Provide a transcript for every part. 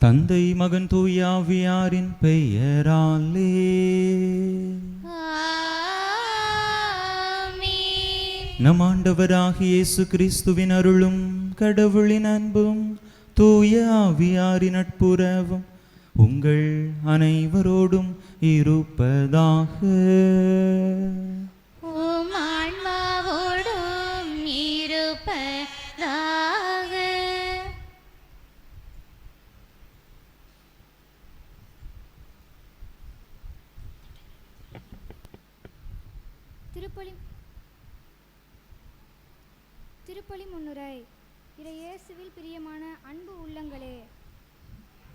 தந்தை மகன் தூயாவியாரின் பெயராலே நம் ஆண்டவராகிய இயேசு கிறிஸ்துவின் அருளும் கடவுளின் அன்பும் தூய ஆவியாரின் நட்புறவும் உங்கள் அனைவரோடும் இருப்பதாக. திருப்பலி முன்னுரை. இயேசுவில் பிரியமான அன்பு உள்ளங்களே,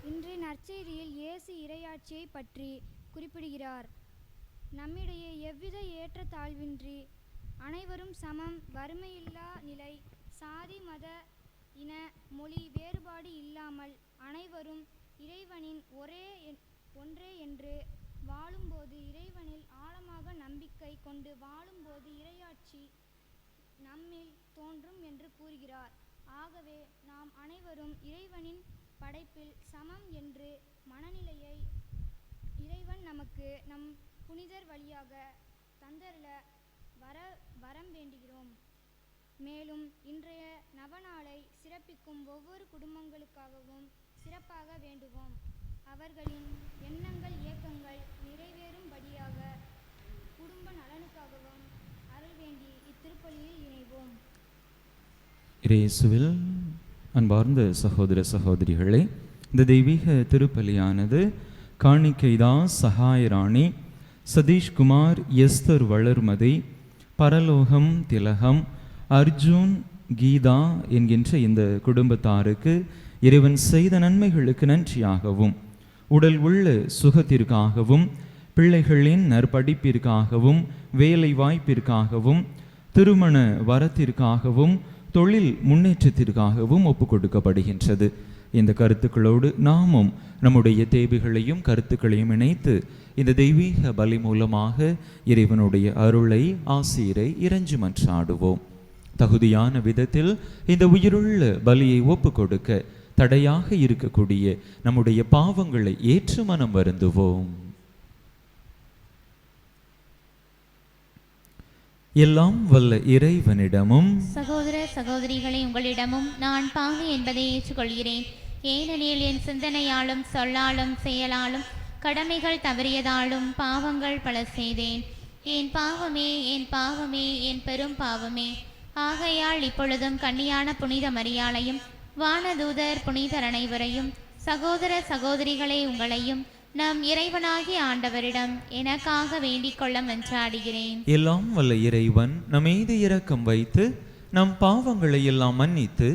இன்று நற்செய்தியில் இயேசு இறையாட்சியை பற்றி குறிப்பிடுகிறார். நம்மிடையே எவ்வித ஏற்றத்தாழ்வின்றி அனைவரும் சமம், வறுமையில்லா நிலை, சாதி மத இன மொழி வேறுபாடு இல்லாமல் அனைவரும் இறைவனின் ஒன்றே என்று வாழும்போது, இறைவனில் ஆழமாக நம்பிக்கை கொண்டு வாழும்போது இறையாட்சி நம்மில் தோன்றும் என்று கூறுகிறார். ஆகவே நாம் அனைவரும் இறைவனின் படைப்பில் சமம் என்று மனநிலையை இறைவன் நமக்கு நம் புனிதர் வழியாக தந்தருள வரம் வேண்டுகிறோம். மேலும் இன்றைய நவநாளை சிறப்பிக்கும் ஒவ்வொரு குடும்பங்களுக்காகவும் சிறப்பாக வேண்டுவோம். அவர்களின் எண்ணங்கள் இயக்கங்கள் நிறைவேறும்படியாக குடும்ப நலனுக்காகவும் அருள் வேண்டி இத்திருப்பலியில் இணைவோம். இயேசுவில் அன்பார்ந்த சகோதர சகோதரிகளே, இந்த தெய்வீக திருப்பலியானது காணிக்கைதா சகாயராணி, சதீஷ்குமார், எஸ்தர் வளர்மதி, பரலோகம் திலகம், அர்ஜுன், கீதா என்கின்ற இந்த குடும்பத்தாருக்கு இறைவன் செய்த நன்மைகளுக்கு நன்றியாகவும், உடல் உள்ள சுகத்திற்காகவும், பிள்ளைகளின் நற்படிப்பிற்காகவும், வேலை வாய்ப்பிற்காகவும், திருமண வரத்திற்காகவும், தொழில் முன்னேற்றத்திற்காகவும் ஒப்பு கொடுக்கப்படுகின்றது. இந்த கருத்துக்களோடு நாமும் நம்முடைய தேவைகளையும் கருத்துக்களையும் இணைத்து இந்த தெய்வீக பலி மூலமாக இறைவனுடைய அருளை, ஆசீரை இறைஞ்சி மன்றாடுவோம். தகுதியான விதத்தில் இந்த உயிருள்ள பலியை ஒப்பு கொடுக்க தடையாக இருக்கக்கூடிய நம்முடைய பாவங்களை ஏற்று மனம் வருந்துவோம். எல்லாம் வல்ல இறைவனிடமும் சகோதர சகோதரிகளை உங்களிடமும் நான் பாவி என்பதை ஏற்றுக்கொள்கிறேன். ஏனெனில் என் சிந்தனையாலும் சொல்லாலும் செயலாலும் கடமைகள் தவறியதாலும் பாவங்கள் பல செய்தேன். என் பாவமே, என் பாவமே, என் பெரும் பாவமே. ஆகையால் இப்பொழுதும் கன்னியான புனித மரியாளையும் வானதூதர் புனிதர் அனைவரையும் சகோதர சகோதரிகளை உங்களையும் நம் இறைவனாகிய ஆண்டவரிடம் எனக்காக வேண்டிக் கொள்ள மன்றாடுகிறேன். எல்லாம் வல்ல இறைவன் நம் மீது இரக்கம் வைத்து நம் பாவங்களை எல்லாம் மன்னித்து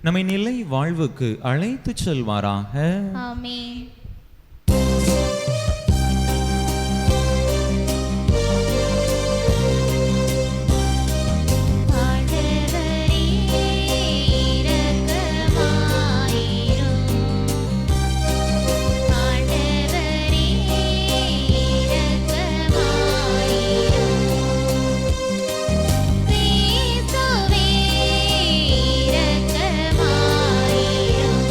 நம்மை நிலை வாழ்வுக்கு அழைத்து செல்வாராக. ஆமென். இரக்கமாயிரும்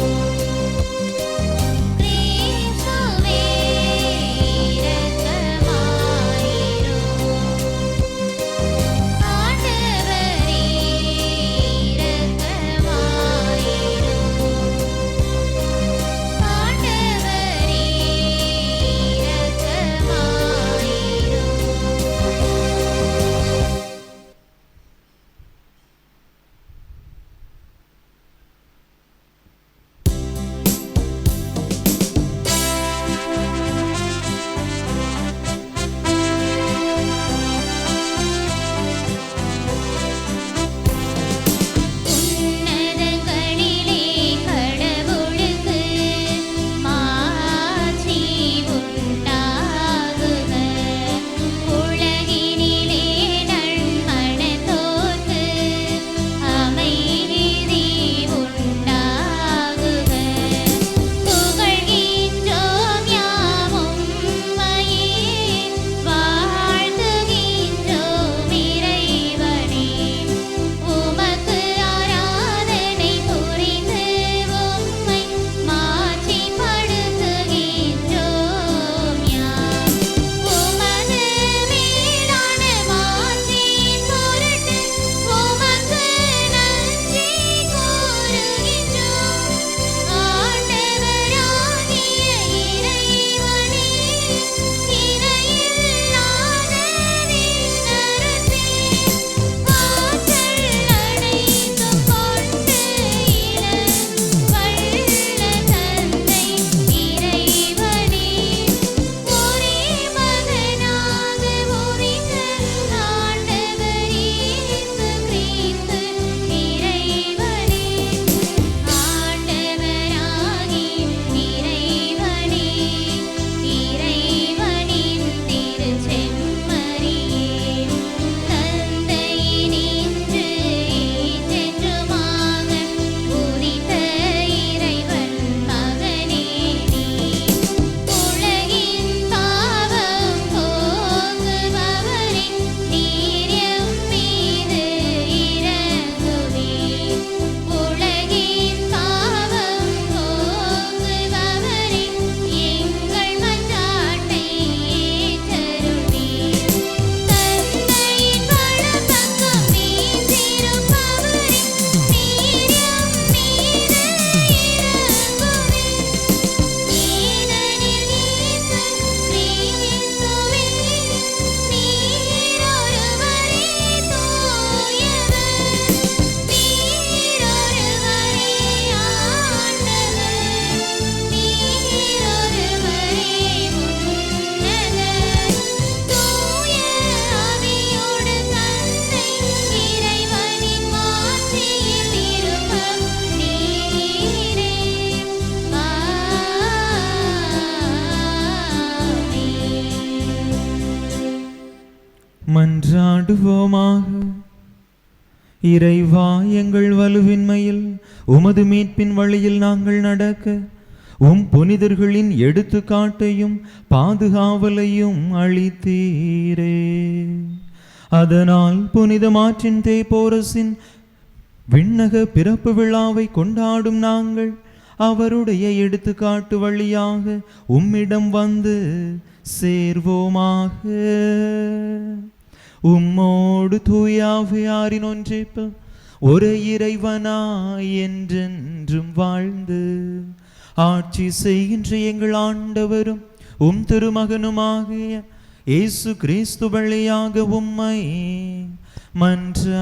மன்றாடுவோமாக. இறைவா, எங்கள் வலுவின்மையில் உமது மீட்பின் வழியில் நாங்கள் நடக்க புனிதர்களின் எடுத்துக்காட்டையும் பாதுகாவலையும் அளித்தீரே. அதனால் புனித மார்ட்டின் தேப்போரஸின் விண்ணக பிறப்பு விழாவை கொண்டாடும் நாங்கள் அவருடைய எடுத்துக்காட்டு வழியாக உம்மிடம் வந்து சேர்வோமாக. உம்மோடு தூயாவியாரின் ஒன்றிப்பு ஒரு இறைவனாய் என்றென்றும் வாழ்ந்து ஆட்சி செய்கின்ற எங்கள் ஆண்டவரும் திருமகனுமாகிய இயேசு கிறிஸ்து வழியாக உம்மை மன்றாடுகின்றோ.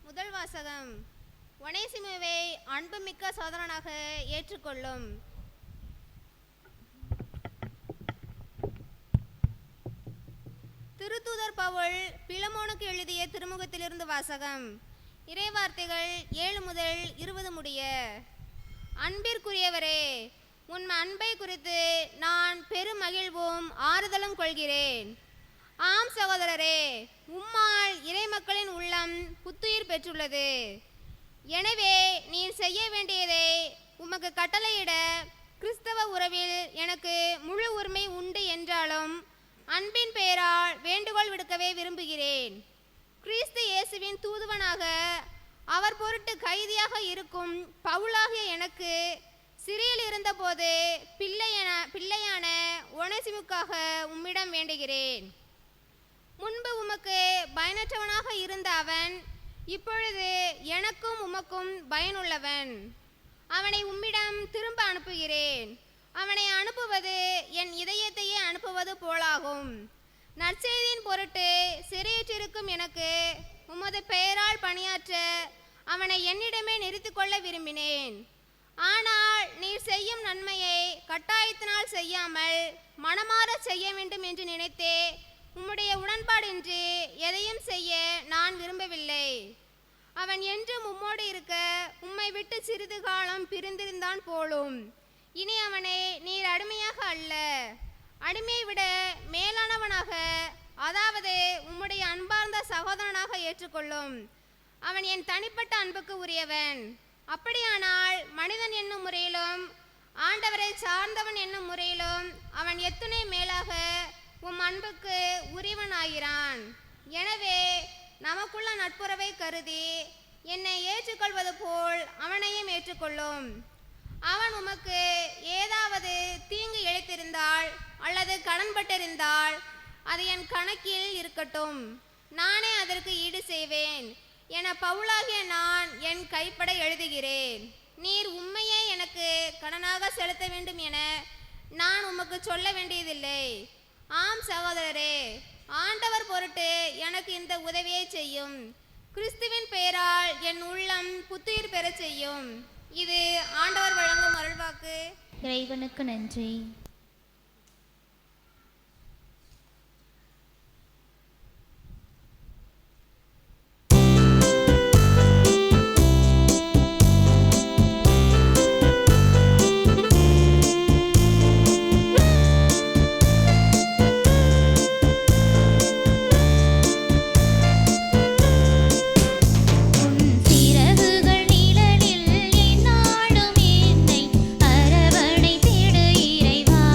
முதல் வாசகம். ஒனேசிமுவை அன்புமிக்க சகோதரனாக ஏற்றுக்கொள்ளும். திருத்தூதர் பவுல் பிலமோனுக்கு எழுதிய திருமுகத்திலிருந்து வாசகம். இறைவார்த்தைகள் 7 முதல் 20 முடிய. அன்பிற்குரியவரே, உன் அன்பை குறித்து நான் பெருமகிழ்வும் ஆறுதலும் கொள்கிறேன். ஆம் சகோதரரே, உம்மால் இறைமக்களின் உள்ளம் புத்துயிர் பெற்றுள்ளது. எனவே நீர் செய்ய வேண்டியதை உமக்கு கட்டளையிட கிறிஸ்தவ உறவில் எனக்கு முழு உரிமை உண்டு என்றாலும் அன்பின் பெயரால் வேண்டுகோள் விடுக்கவே விரும்புகிறேன். கிறிஸ்து இயேசுவின் தூதுவனாக அவர் பொருட்டு கைதியாக இருக்கும் பவுலாகிய எனக்கு சிறையில் இருந்தபோது பிள்ளையான ஒனேசிமுக்காக உம்மிடம் வேண்டுகிறேன். முன்பு உமக்கு பயனற்றவனாக இருந்த அவன் இப்பொழுது எனக்கும் உமக்கும் பயனுள்ளவன். அவனை உம்மிடம் திரும்ப அனுப்புகிறேன். அவனை அனுப்புவது என் இதயத்தையே அனுப்புவது போலாகும். நற்செய்தியின் பொருட்டு சிறையிற்றிருக்கும் எனக்கு உமது பெயரால் பணியாற்ற அவனை என்னிடமே நிறுத்திக் கொள்ள விரும்பினேன். ஆனால் நீர் செய்யும் நன்மையை கட்டாயத்தினால் செய்யாமல் மனமாற செய்ய வேண்டும் என்று நினைத்தே உம்முடைய உடன்பாடின்றி எதையும் செய்ய நான் விரும்பவில்லை. அவன் என்றும் உம்மோடு இருக்க உம்மை விட்டு சிறிது காலம் பிரிந்திருந்தான் போலும். இனி அவனை நீர் அடிமையாக அல்ல, அடிமையை விட மேலானவனாக, அதாவது உம்முடைய அன்பார்ந்த சகோதரனாக ஏற்றுக்கொள்ளும். அவன் என் தனிப்பட்ட அன்புக்கு உரியவன். அப்படியானால் மனிதன் என்னும் முறையிலும் ஆண்டவரை சார்ந்தவன் என்னும் முறையிலும் அவன் எத்துணை மேலாக உம் அன்புக்கு உரியவனாகிறான். எனவே நமக்குள்ள நட்புறவை கருதி என்னை ஏற்றுக்கொள்வது போல் அவனையும் ஏற்றுக்கொள்ளும். அவன் உமக்கு ஏதாவது தீங்கு இழைத்திருந்தால் அல்லது கடன்பட்டிருந்தால் அது என் கணக்கில் இருக்கட்டும், நானே அதற்கு ஈடு செய்வேன் என பவுலாகிய நான் என் கைப்பட எழுதுகிறேன். நீர் உண்மையே எனக்கு கடனாக செலுத்த வேண்டும் என நான் உமக்கு சொல்ல வேண்டியதில்லை. ஆம் சகோதரரே, ஆண்டவர் பொருட்டு எனக்கு இந்த உதவியை செய்யும். கிறிஸ்துவின் பெயரால் என் உள்ளம் புத்துயிர் பெற செய்யும். இது ஆண்டவர் வழங்கும் அருள்வாக்கு. இறைவனுக்கு நன்றி. சிறகுகள் நிழலில் என்னாலும் என்னை அரவணைத்திடு இறைவா.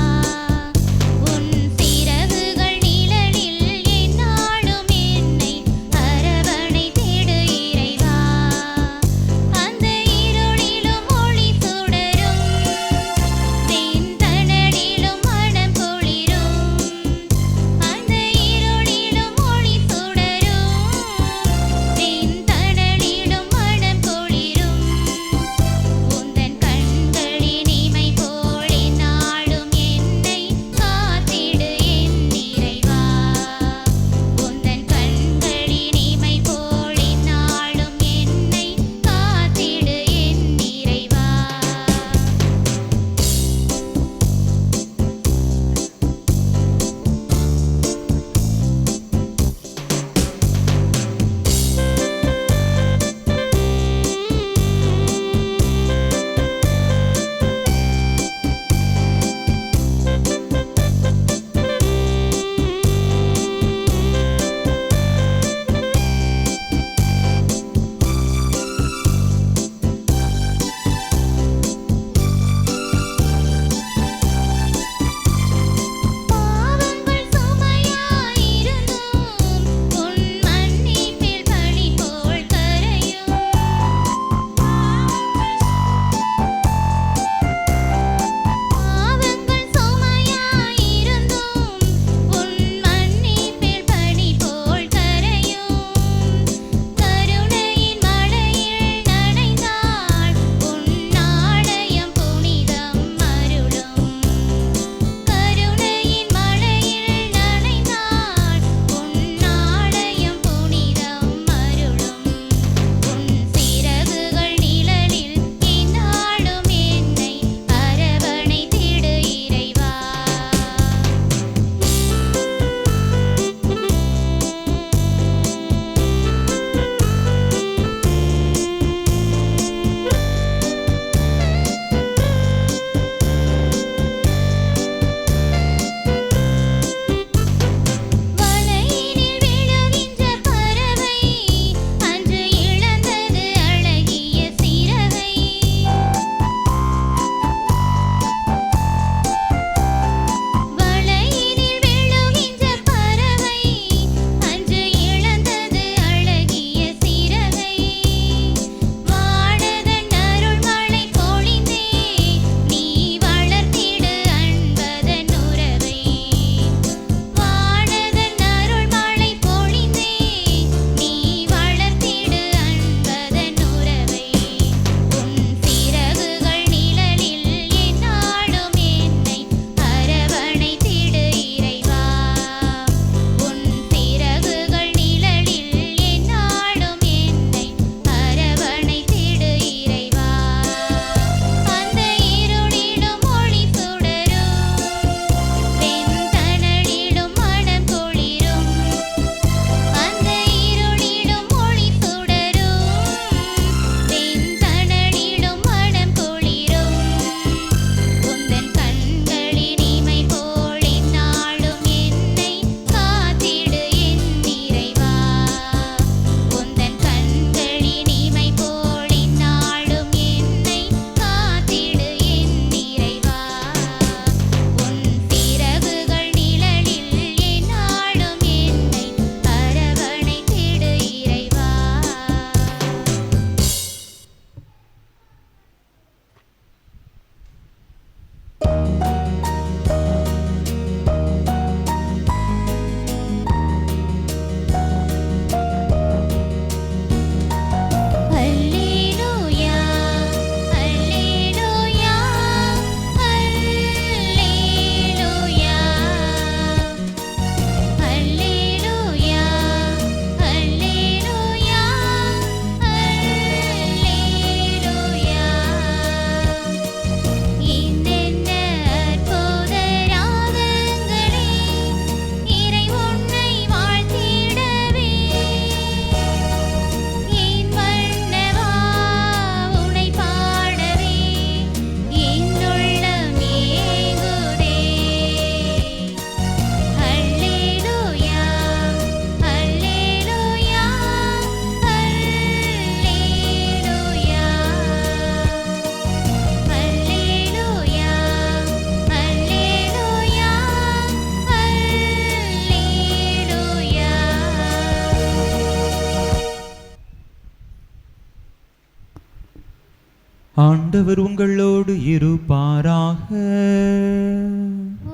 ஆண்டவர் உங்களோடு இருப்பாராக.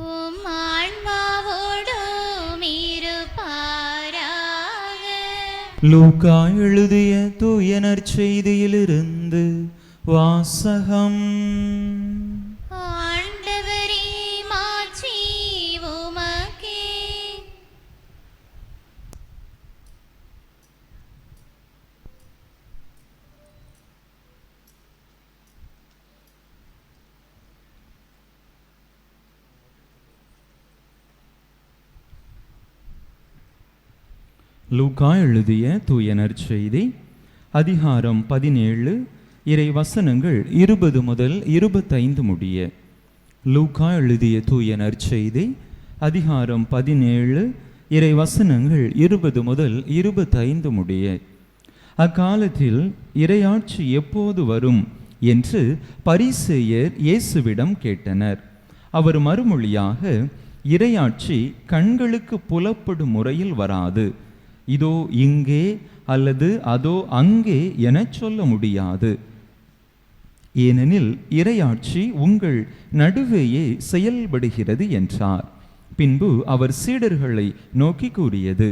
உம் ஆன்மாவோடும் இருப்பாராக. லூக்கா எழுதிய தூய நற்செய்தியிலிருந்து வாசகம். ஆண்டவரே மாட்சி உமக்கே. லூக்கா எழுதிய தூய நற்செய்தி அதிகாரம் 17 இறை வசனங்கள் 20 முதல் 25 முடிய. லூக்கா எழுதிய தூய நற்செய்தி அதிகாரம் 17 இறை வசனங்கள் 20 முதல் 25 முடிய. அக்காலத்தில் இறையாட்சி எப்போது வரும் என்று பரிசேயர் இயேசுவிடம் கேட்டனர். அவர் மறுமொழியாக, இறையாட்சி கண்களுக்கு புலப்படும் முறையில் வராது, இதோ இங்கே அல்லது அதோ அங்கே என சொல்ல முடியாது. ஏனெனில் இறையாட்சி உங்கள் நடுவேயே செயல்படுகிறது என்றார். பின்பு அவர் சீடர்களை நோக்கி கூறியது,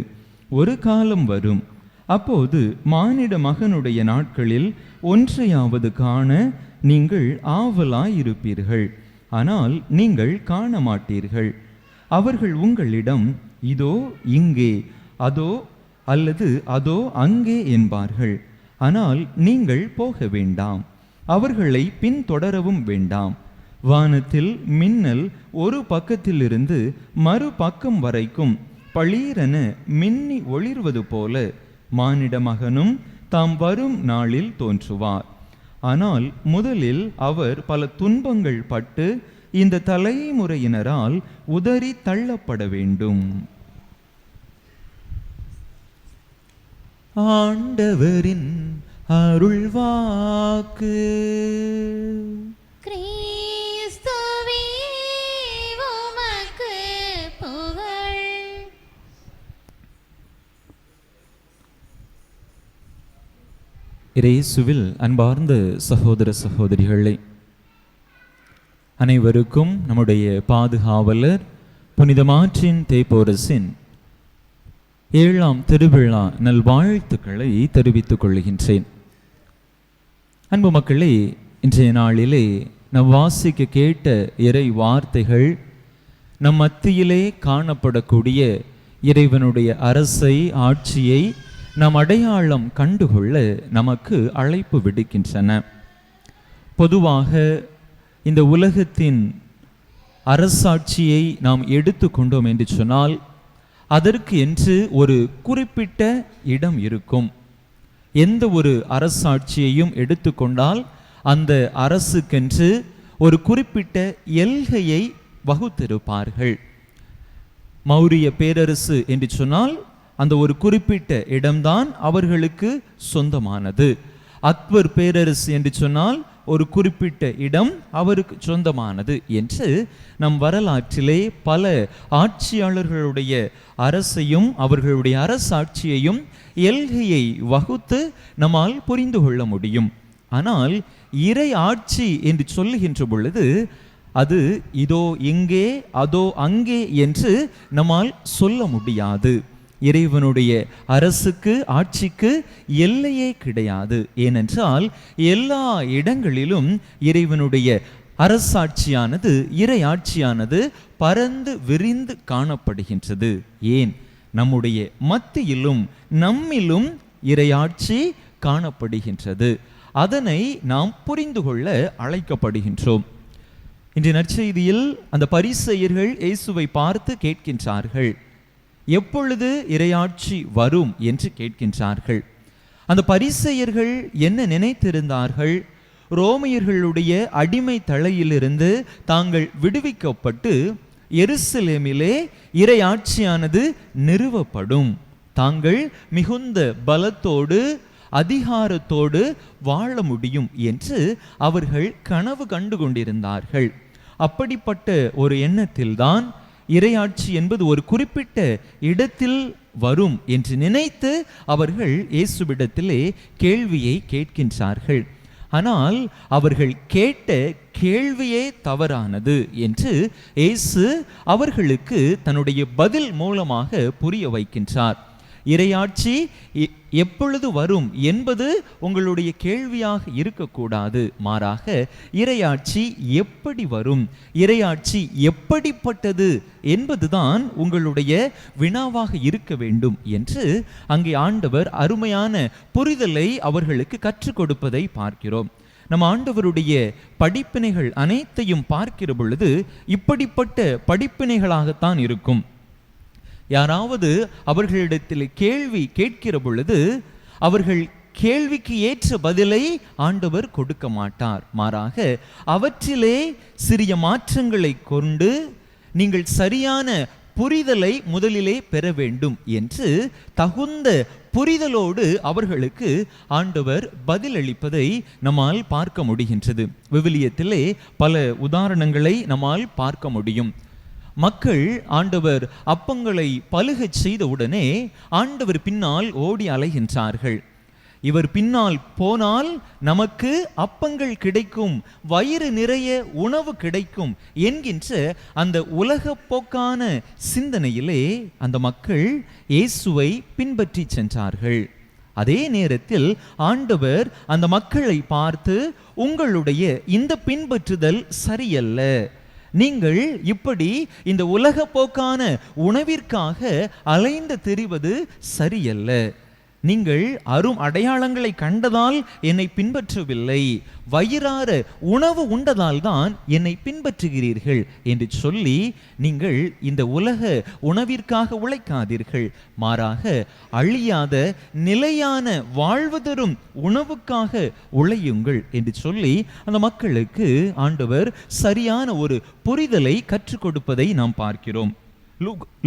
ஒரு காலம் வரும், அப்போது மானிட மகனுடைய நாட்களில் ஒன்றையாவது காண நீங்கள் ஆவலாயிருப்பீர்கள், ஆனால் நீங்கள் காண மாட்டீர்கள். அவர்கள் உங்களிடம் இதோ இங்கே அதோ அல்லது அதோ அங்கே என்பார்கள், ஆனால் நீங்கள் போக வேண்டாம், அவர்களை பின்தொடரவும் வேண்டாம். வானத்தில் மின்னல் ஒரு பக்கத்திலிருந்து மறுபக்கம் வரைக்கும் பளீரென மின்னி ஒளிர்வது போல மானிட மகனும் தாம் வரும் நாளில் தோன்றுவார். ஆனால் முதலில் அவர் பல துன்பங்கள் பட்டு இந்த தலைமுறையினரால் உதறி தள்ளப்பட வேண்டும். ஆண்டவரின் அருள்வாக்கு. கிறிஸ்துவே உமக்கு புகழ். இயேசுவில் அன்பார்ந்த சகோதர சகோதரிகளே, அனைவருக்கும் நம்முடைய பாதுகாவலர் புனித மார்ட்டின் தேப்போரசின் 7ஆம் திருவிழா நல்வாழ்த்துக்களை தெரிவித்துக் கொள்கின்றேன். அன்பு மக்களே, இன்றைய நாளிலே நம் வாசிக்க கேட்ட இறை வார்த்தைகள் நம் மத்தியிலே காணப்படக்கூடிய இறைவனுடைய அரசை, ஆட்சியை நாம் அடையாளம் கண்டுகொள்ள நமக்கு அழைப்பு விடுக்கின்றன. பொதுவாக இந்த உலகத்தின் அரசாட்சியை நாம் எடுத்துக்கொண்டோம் என்று சொன்னால் அதற்கு என்று ஒரு குறிப்பிட்ட இடம் இருக்கும். எந்த ஒரு அரசாட்சியையும் எடுத்துக்கொண்டால் அந்த அரசுக்கென்று ஒரு குறிப்பிட்ட எல்கையை வகுத்திருப்பார்கள். மௌரிய பேரரசு என்று சொன்னால் அந்த ஒரு குறிப்பிட்ட இடம்தான் அவர்களுக்கு சொந்தமானது. அக்பர் பேரரசு என்று சொன்னால் ஒரு குறிப்பிட்ட இடம் அவருக்கு சொந்தமானது என்று நம் வரலாற்றிலே பல ஆட்சியாளர்களுடைய அரசையும் அவர்களுடைய அரசாட்சியையும் எல்கையை வகுத்து நம்மால் புரிந்து கொள்ள முடியும். ஆனால் இறை ஆட்சி என்று சொல்லுகின்ற பொழுது அது இதோ இங்கே அதோ அங்கே என்று நம்மால் சொல்ல முடியாது. இறைவனுடைய அரசுக்கு, ஆட்சிக்கு எல்லையே கிடையாது. ஏனென்றால் எல்லா இடங்களிலும் இறைவனுடைய அரசாட்சியானது, இறை ஆட்சியானது பரந்து விரிந்து காணப்படுகின்றது. ஏன், நம்முடைய மத்தியிலும் நம்மிலும் இறையாட்சி காணப்படுகின்றது. அதனை நாம் புரிந்து கொள்ள அழைக்கப்படுகின்றோம். இன்றைய நற்செய்தியில் அந்த பரிசேயர்கள் இயேசுவை பார்த்து கேட்கின்றார்கள், எப்பொழுது இறையாட்சி வரும் என்று கேட்கின்றார்கள். அந்த பரிசேயர்கள் என்ன நினைத்திருந்தார்கள்? ரோமையர்களுடைய அடிமை தலையிலிருந்து தாங்கள் விடுவிக்கப்பட்டு எருசலேமிலே இறையாட்சியானது நிறுவப்படும், தாங்கள் மிகுந்த பலத்தோடு அதிகாரத்தோடு வாழ முடியும் என்று அவர்கள் கனவு கண்டு கொண்டிருந்தார்கள். அப்படிப்பட்ட ஒரு எண்ணத்தில்தான் இறையாட்சி என்பது ஒரு குறிப்பிட்ட இடத்தில் வரும் என்று நினைத்து அவர்கள் இயேசுவிடத்திலே கேள்வியை கேட்கின்றார்கள். ஆனால் அவர்கள் கேட்ட கேள்வியே தவறானது என்று இயேசு அவர்களுக்கு தன்னுடைய பதில் மூலமாக புரிய வைக்கின்றார். இறையாட்சி எப்பொழுது வரும் என்பது உங்களுடைய கேள்வியாக இருக்கக்கூடாது. மாறாக இறையாட்சி எப்படி வரும், இறையாட்சி எப்படிப்பட்டது என்பதுதான் உங்களுடைய வினாவாக இருக்க வேண்டும் என்று அங்கே ஆண்டவர் அருமையான புரிதலை அவர்களுக்கு கற்றுக் கொடுப்பதை பார்க்கிறோம். நம் ஆண்டவருடைய படிப்பினைகள் அனைத்தையும் பார்க்கிற பொழுது இப்படிப்பட்ட படிப்பினைகளாகத்தான் இருக்கும். யாராவது அவர்களிடத்தில் கேள்வி கேட்கிற பொழுது அவர்கள் கேள்விக்கு ஏற்ற பதிலை ஆண்டவர் கொடுக்க மாட்டார். மாறாக அவற்றிலே சிறிய மாற்றங்களை கொண்டு நீங்கள் சரியான புரிதலை முதலிலே பெற வேண்டும் என்று தகுந்த புரிதலோடு அவர்களுக்கு ஆண்டவர் பதிலளிப்பதை நம்மால் பார்க்க முடிகின்றது. விவிலியத்திலே பல உதாரணங்களை நம்மால் பார்க்க முடியும். மக்கள் ஆண்டவர் அப்பங்களை பலுகச் செய்த உடனே ஆண்டவர் பின்னால் ஓடி அலைகின்றார்கள். இவர் பின்னால் போனால் நமக்கு அப்பங்கள் கிடைக்கும், வயிறு நிறைய உணவு கிடைக்கும் என்கின்ற அந்த உலக போக்கான சிந்தனையிலே அந்த மக்கள் இயேசுவை பின்பற்றி சென்றார்கள். அதே நேரத்தில் ஆண்டவர் அந்த மக்களை பார்த்து, உங்களுடைய இந்த பின்பற்றுதல் சரியல்ல, நீங்கள் இப்படி இந்த உலக போக்கான உணவிற்காக அலைந்து திரிவது சரியல்ல, நீங்கள் அரும் அடையாளங்களை கண்டதால் என்னை பின்பற்றவில்லை, வயிறார உணவு உண்டதால் தான் என்னை பின்பற்றுகிறீர்கள் என்று சொல்லி நீங்கள் இந்த உலக உணவிற்காக உழைக்காதீர்கள், மாறாக அழியாத நிலையான வாழ்வு தரும் உணவுக்காக உழையுங்கள் என்று சொல்லி அந்த மக்களுக்கு ஆண்டவர் சரியான ஒரு புரிதலை கற்றுக் கொடுப்பதை நாம் பார்க்கிறோம்.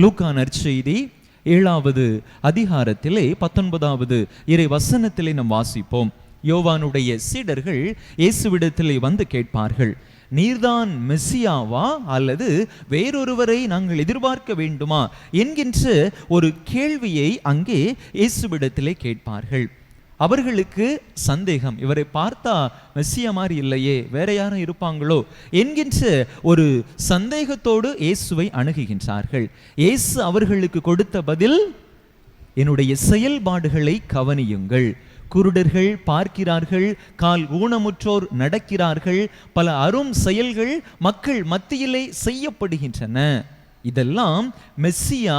லூக்கா நற்செய்தி 7வது அதிகாரத்திலே 19வது இறை வசனத்திலே நாம் வாசிப்போம். யோவானுடைய சீடர்கள் இயேசுவிடத்திலே வந்து கேட்பார்கள், நீர்தான் மெசியாவா அல்லது வேறொருவரை நாங்கள் எதிர்பார்க்க வேண்டுமா என்கின்ற ஒரு கேள்வியை அங்கே இயேசுவிடத்திலே கேட்பார்கள். அவர்களுக்கு சந்தேகம், இவரை பார்த்தா மெசியா மாதிரி இல்லையே, வேற யாரும் இருப்பாங்களோ என்கின்ற ஒரு சந்தேகத்தோடு இயேசுவை அணுகுகின்றார்கள். இயேசு அவர்களுக்கு கொடுத்த பதில், என்னுடைய செயல்பாடுகளை கவனியுங்கள். குருடர்கள் பார்க்கிறார்கள், கால் ஊனமுற்றோர் நடக்கிறார்கள், பல அரும் செயல்கள் மக்கள் மத்தியிலே செய்யப்படுகின்றன. இதெல்லாம் மெஸ்ஸியா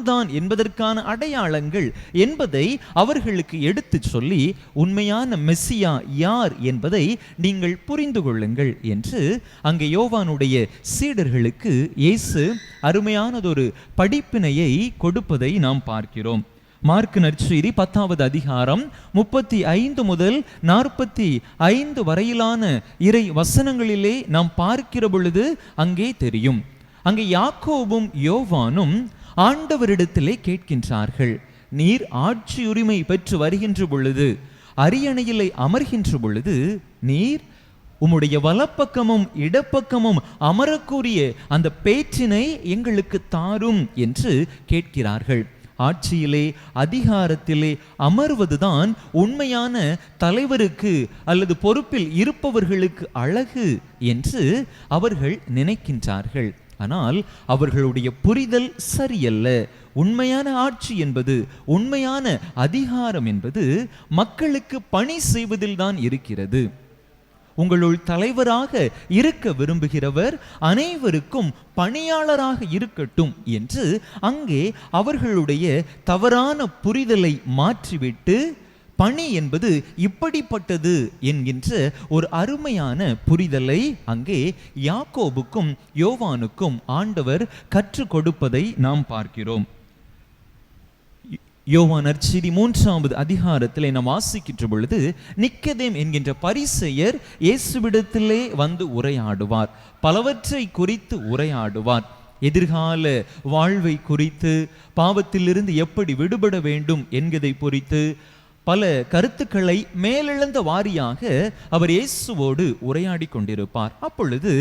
தான் என்பதற்கான அடையாளங்கள் என்பதை அவர்களுக்கு எடுத்து சொல்லி, உண்மையான மெஸ்ஸியா யார் என்பதை நீங்கள் புரிந்து கொள்ளுங்கள் என்று அங்கே யோவானுடைய சீடர்களுக்கு இயேசு அருமையானதொரு படிப்பினையை கொடுப்பதை நாம் பார்க்கிறோம். மார்க்கு நற்செய்தி 10வது அதிகாரம் 35 முதல் 45 வரையிலான இறை வசனங்களிலே நாம் பார்க்கிற பொழுது அங்கே தெரியும். அங்கே யாக்கோபும் யோவானும் ஆண்டவரிடத்திலே கேட்கின்றார்கள், நீர் ஆட்சி உரிமை பெற்று வருகின்ற பொழுது, அரியணையிலே அமர்கின்ற பொழுது, நீர் உம்முடைய வலப்பக்கமும் இடப்பக்கமும் அமரக்கூடிய அந்த பேச்சினை எங்களுக்கு தாரும் என்று கேட்கிறார்கள். ஆட்சியிலே அதிகாரத்திலே அமர்வதுதான் உண்மையான தலைவருக்கு அல்லது பொறுப்பில் இருப்பவர்களுக்கு அழகு என்று அவர்கள் நினைக்கின்றார்கள். ஆனால் அவர்களுடைய புரிதல் சரியல்ல. உண்மையான ஆட்சி என்பது, உண்மையான அதிகாரம் என்பது மக்களுக்கு பணி செய்வதில்தான் இருக்கிறது. உங்களுள் தலைவராக இருக்க விரும்புகிறவர் அனைவருக்கும் பணியாளராக இருக்கட்டும் என்று அங்கே அவர்களுடைய தவறான புரிதலை மாற்றிவிட்டு, பணி என்பது இப்படிப்பட்டது என்கின்ற ஒரு அருமையான புரிதலை அங்கே யாக்கோபுக்கும் யோவானுக்கும் ஆண்டவர் கற்றுக் கொடுப்பதை நாம் பார்க்கிறோம். யோவான் நற்செய்தி 3வது அதிகாரத்திலே நாம் வாசிக்கின்ற பொழுது, நிக்கதேம் என்கின்ற பரிசேயர் இயேசுவிடத்திலே வந்து உரையாடுவார். பலவற்றை குறித்து உரையாடுவார். எதிர்கால வாழ்வை குறித்து, பாவத்திலிருந்து எப்படி விடுபட வேண்டும் என்கிறதை குறித்து பல கருத்துக்களை மேலெழுந்த வாரியாக அவர் இயேசுவோடு உரையாடி கொண்டிருப்பார். அப்பொழுது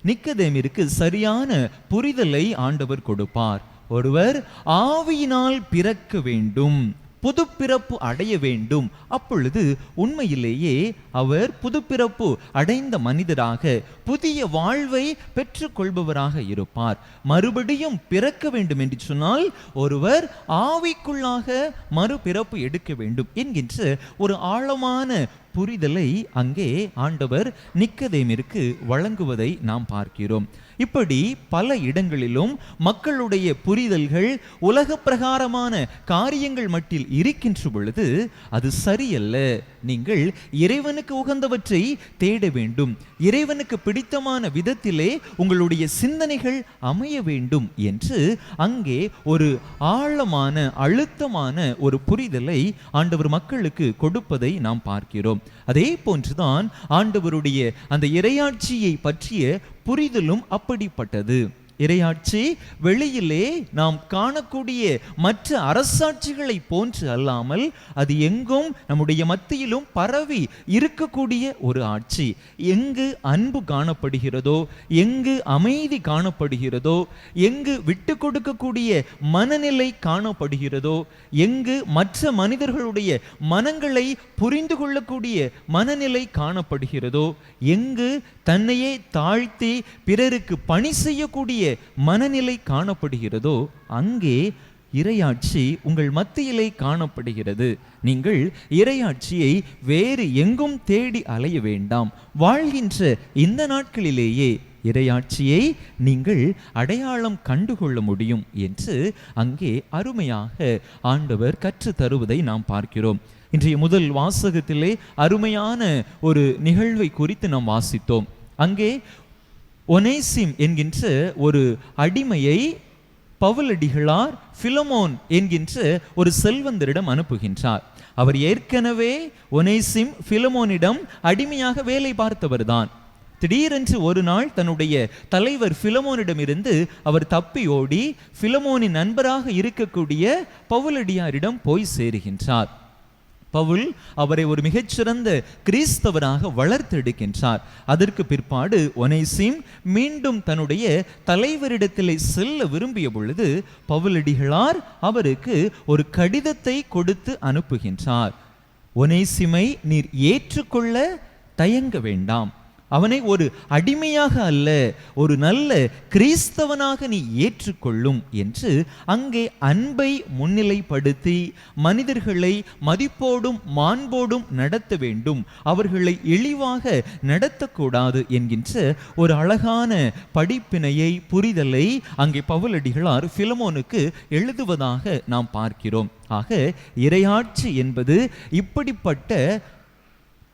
நிக்கதேமிற்கு சரியான புரிதலை ஆண்டவர் கொடுப்பார். ஒருவர் ஆவியினால் பிறக்க வேண்டும், புது பிறப்பு அடைய வேண்டும். அப்பொழுது உண்மையிலேயே அவர் புது பிறப்பு அடைந்த மனிதராக புதிய வாழ்வை பெற்றுக்கொள்பவராக இருப்பார். மறுபடியும் பிறக்க வேண்டும் என்று சொன்னால் ஒருவர் ஆவிக்குள்ளாக மறுபிறப்பு எடுக்க வேண்டும் என்கின்ற ஒரு ஆழமான புரிதலை அங்கே ஆண்டவர் நிக்கதேமிற்கு வழங்குவதை நாம் பார்க்கிறோம். இப்படி பல இடங்களிலும் மக்களுடைய புரிதல்கள் உலக பிரகாரமான காரியங்கள் மட்டில் இருக்கின்ற பொழுது அது சரியல்ல. நீங்கள் இறைவனுக்கு உகந்தவற்றை தேட வேண்டும். இறைவனுக்கு பிடித்தமான விதத்திலே உங்களுடைய சிந்தனைகள் அமைய வேண்டும் என்று அங்கே ஒரு ஆழமான அழுத்தமான ஒரு புரிதலை ஆண்டவர் மக்களுக்கு கொடுப்பதை நாம் பார்க்கிறோம். அதே போன்றுதான் ஆண்டவருடைய அந்த இறையாட்சியை பற்றிய புரிதலும் அப்படிப்பட்டது. இறையாட்சி வெளியிலே நாம் காணக்கூடிய மற்ற அரசாட்சிகளை போன்று அல்லாமல் அது எங்கும் நம்முடைய மத்தியிலும் பரவி இருக்கக்கூடிய ஒரு ஆட்சி. எங்கு அன்பு காணப்படுகிறதோ, எங்கு அமைதி காணப்படுகிறதோ, எங்கு விட்டு கொடுக்கக்கூடிய மனநிலை காணப்படுகிறதோ, எங்கு மற்ற மனிதர்களுடைய மனங்களை புரிந்து கொள்ளக்கூடிய மனநிலை காணப்படுகிறதோ, எங்கு தன்னையே தாழ்த்தி பிறருக்கு பணி செய்யக்கூடிய மனநிலை காணப்படுகிறதோ, அங்கே இறையாட்சி உங்கள் மத்தியிலே காணப்படுகிறது. நீங்கள் இறையாட்சியை வேறு எங்கும் தேடி அலைய வேண்டாம். வாழ்கின்ற இந்த நாட்களிலேயே இறையாட்சியை நீங்கள் அடையாளம் கண்டுகொள்ள முடியும் என்று அங்கே அருமையாக ஆண்டவர் கற்று தருவதை நாம் பார்க்கிறோம். இன்றைய முதல் வாசகத்திலே அருமையான ஒரு நிகழ்வை குறித்து நாம் வாசித்தோம். அங்கே ஒனேசிம் என்கின்ற ஒரு அடிமையை பவுலடிகளார் பிலமோன் என்கின்ற ஒரு செல்வந்தரிடம் அனுப்புகின்றார். அவர் ஏற்கனவே ஒனேசிம் பிலமோனிடம் அடிமையாக வேலை பார்த்தவர்தான். திடீரென்று ஒரு நாள் தன்னுடைய தலைவர் பிலமோனிடமிருந்து அவர் தப்பி ஓடி பிலமோனின் நண்பராக இருக்கக்கூடிய பவுலடியாரிடம் போய் சேருகின்றார். பவுல் அவரை ஒரு மிகச்சிறந்த கிறிஸ்தவராக வளர்த்தெடுக்கின்றார். அதற்கு பிற்பாடு ஒனேசிம் மீண்டும் தன்னுடைய தலைவரிடத்திலே செல்ல விரும்பிய பொழுது பவுலடிகளார் அவருக்கு ஒரு கடிதத்தை கொடுத்து அனுப்புகின்றார். ஒனேசிமை நீர் ஏற்றுக்கொள்ள தயங்க வேண்டாம். அவனை ஒரு அடிமையாக அல்ல, ஒரு நல்ல கிறிஸ்தவனாக நீ ஏற்றுக்கொள்ளும் என்று அங்கே அன்பை முன்னிலைப்படுத்தி மனிதர்களை மதிப்போடும் மாண்போடும் நடத்த வேண்டும், அவர்களை இழிவாக நடத்தக்கூடாது என்கின்ற ஒரு அழகான படிப்பினையை புரிதலை அங்கே பவுலடிகளார் பிலமோனுக்கு எழுதுவதாக நாம் பார்க்கிறோம். ஆக இறையாட்சி என்பது இப்படிப்பட்ட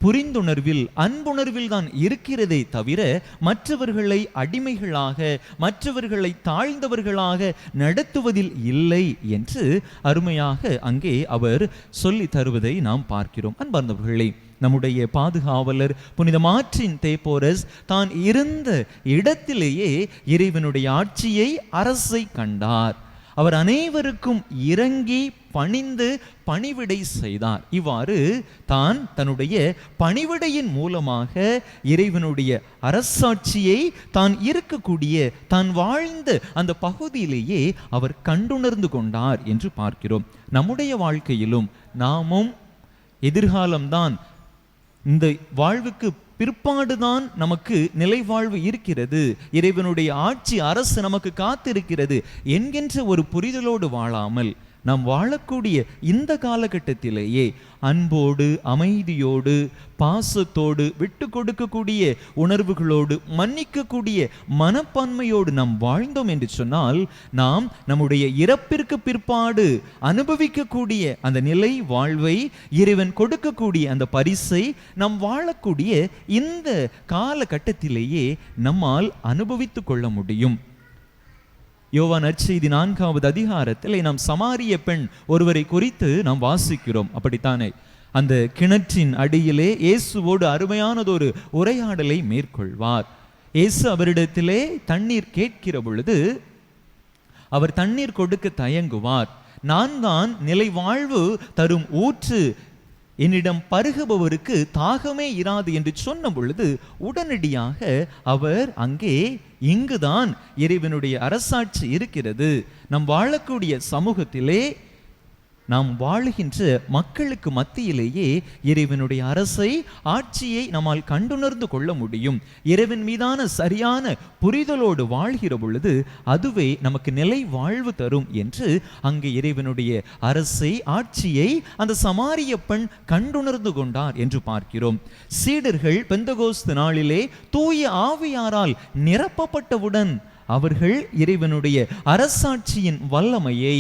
புரிந்துணர்வில் அன்புணர்வில் தான் இருக்கிறதே தவிர மற்றவர்களை அடிமைகளாக மற்றவர்களை தாழ்ந்தவர்களாக நடத்துவதில் இல்லை என்று அருமையாக அங்கே அவர் சொல்லி தருவதை நாம் பார்க்கிறோம். அன்பார்ந்தவர்களே, நம்முடைய பாதுகாவலர் புனித மார்ட்டின் தேப்போரஸ் தான் இருந்த இடத்திலேயே இறைவனுடைய ஆட்சியை அரசை கண்டார். அவர் அனைவருக்கும் இறங்கி பணிந்து பணிவிடை செய்தார். இவ்வாறு தான் தன்னுடைய பணிவிடையின் மூலமாக இறைவனுடைய அரசாட்சியை தான் இருக்கக்கூடிய தான் வாழ்ந்த அந்த பகுதியிலேயே அவர் கண்டுணர்ந்து கொண்டார் என்று பார்க்கிறோம். நம்முடைய வாழ்க்கையிலும் நாமும் எதிர்காலம்தான், இந்த வாழ்வுக்கு பிற்பாடுதான் நமக்கு நிலை வாழ்வு இருக்கிறது, இறைவனுடைய ஆட்சி அரசு நமக்கு காத்திருக்கிறது என்கின்ற ஒரு புரிதலோடு வாழாமல் நாம் வாழக்கூடிய இந்த காலகட்டத்திலேயே அன்போடு அமைதியோடு பாசத்தோடு விட்டு கொடுக்கக்கூடிய உணர்வுகளோடு மன்னிக்கக்கூடிய மனப்பான்மையோடு நாம் வாழ்ந்தோம் என்று சொன்னால் நாம் நம்முடைய இறப்பிற்கு பிற்பாடு அனுபவிக்கக்கூடிய அந்த நிலை வாழ்வை இறைவன் கொடுக்கக்கூடிய அந்த பரிசை நாம் வாழக்கூடிய இந்த காலகட்டத்திலேயே நம்மால் அனுபவித்து கொள்ள முடியும். யோவான் நற்செய்தி 4வது அதிகாரத்தில் நாம் சமாரிய பெண் ஒருவரை குறித்து நாம் வாசிக்கிறோம். அப்படித்தானே? அந்த கிணற்றின் அடியிலே இயேசுவோடு அருமையானதொரு உரையாடலை மேற்கொள்வார். இயேசு அவரிடத்திலே தண்ணீர் கேட்கிற பொழுது அவர் தண்ணீர் கொடுக்க தயங்குவார். நான் தான் நிலை வாழ்வு தரும் ஊற்று, என்னிடம் பருகுபவருக்கு தாகமே இராது என்று சொன்ன பொழுது உடனடியாக அவர் அங்கே இங்குதான் இறைவனுடைய அரசாட்சி இருக்கிறது, நம் வாழக்கூடிய சமூகத்திலே நாம் வாழுகின்ற மக்களுக்கு மத்தியிலேயே இறைவனுடைய அரசை, ஆட்சியை நம்மால் கண்டுணர்ந்து கொள்ள முடியும். இறைவன் மீதான சரியான புரிதலோடு வாழ்கிற பொழுது அதுவே நமக்கு நிலை வாழ்வு தரும் என்று அங்கே இறைவனுடைய அரசை, ஆட்சியை அந்த சமாரிய பெண் கண்டுணர்ந்து கொண்டார் என்று பார்க்கிறோம். சீடர்கள் பெந்தகோஸ்து நாளிலே தூய ஆவியாரால் நிரப்பப்பட்டவுடன் அவர்கள் இறைவனுடைய அரசாட்சியின் வல்லமையை,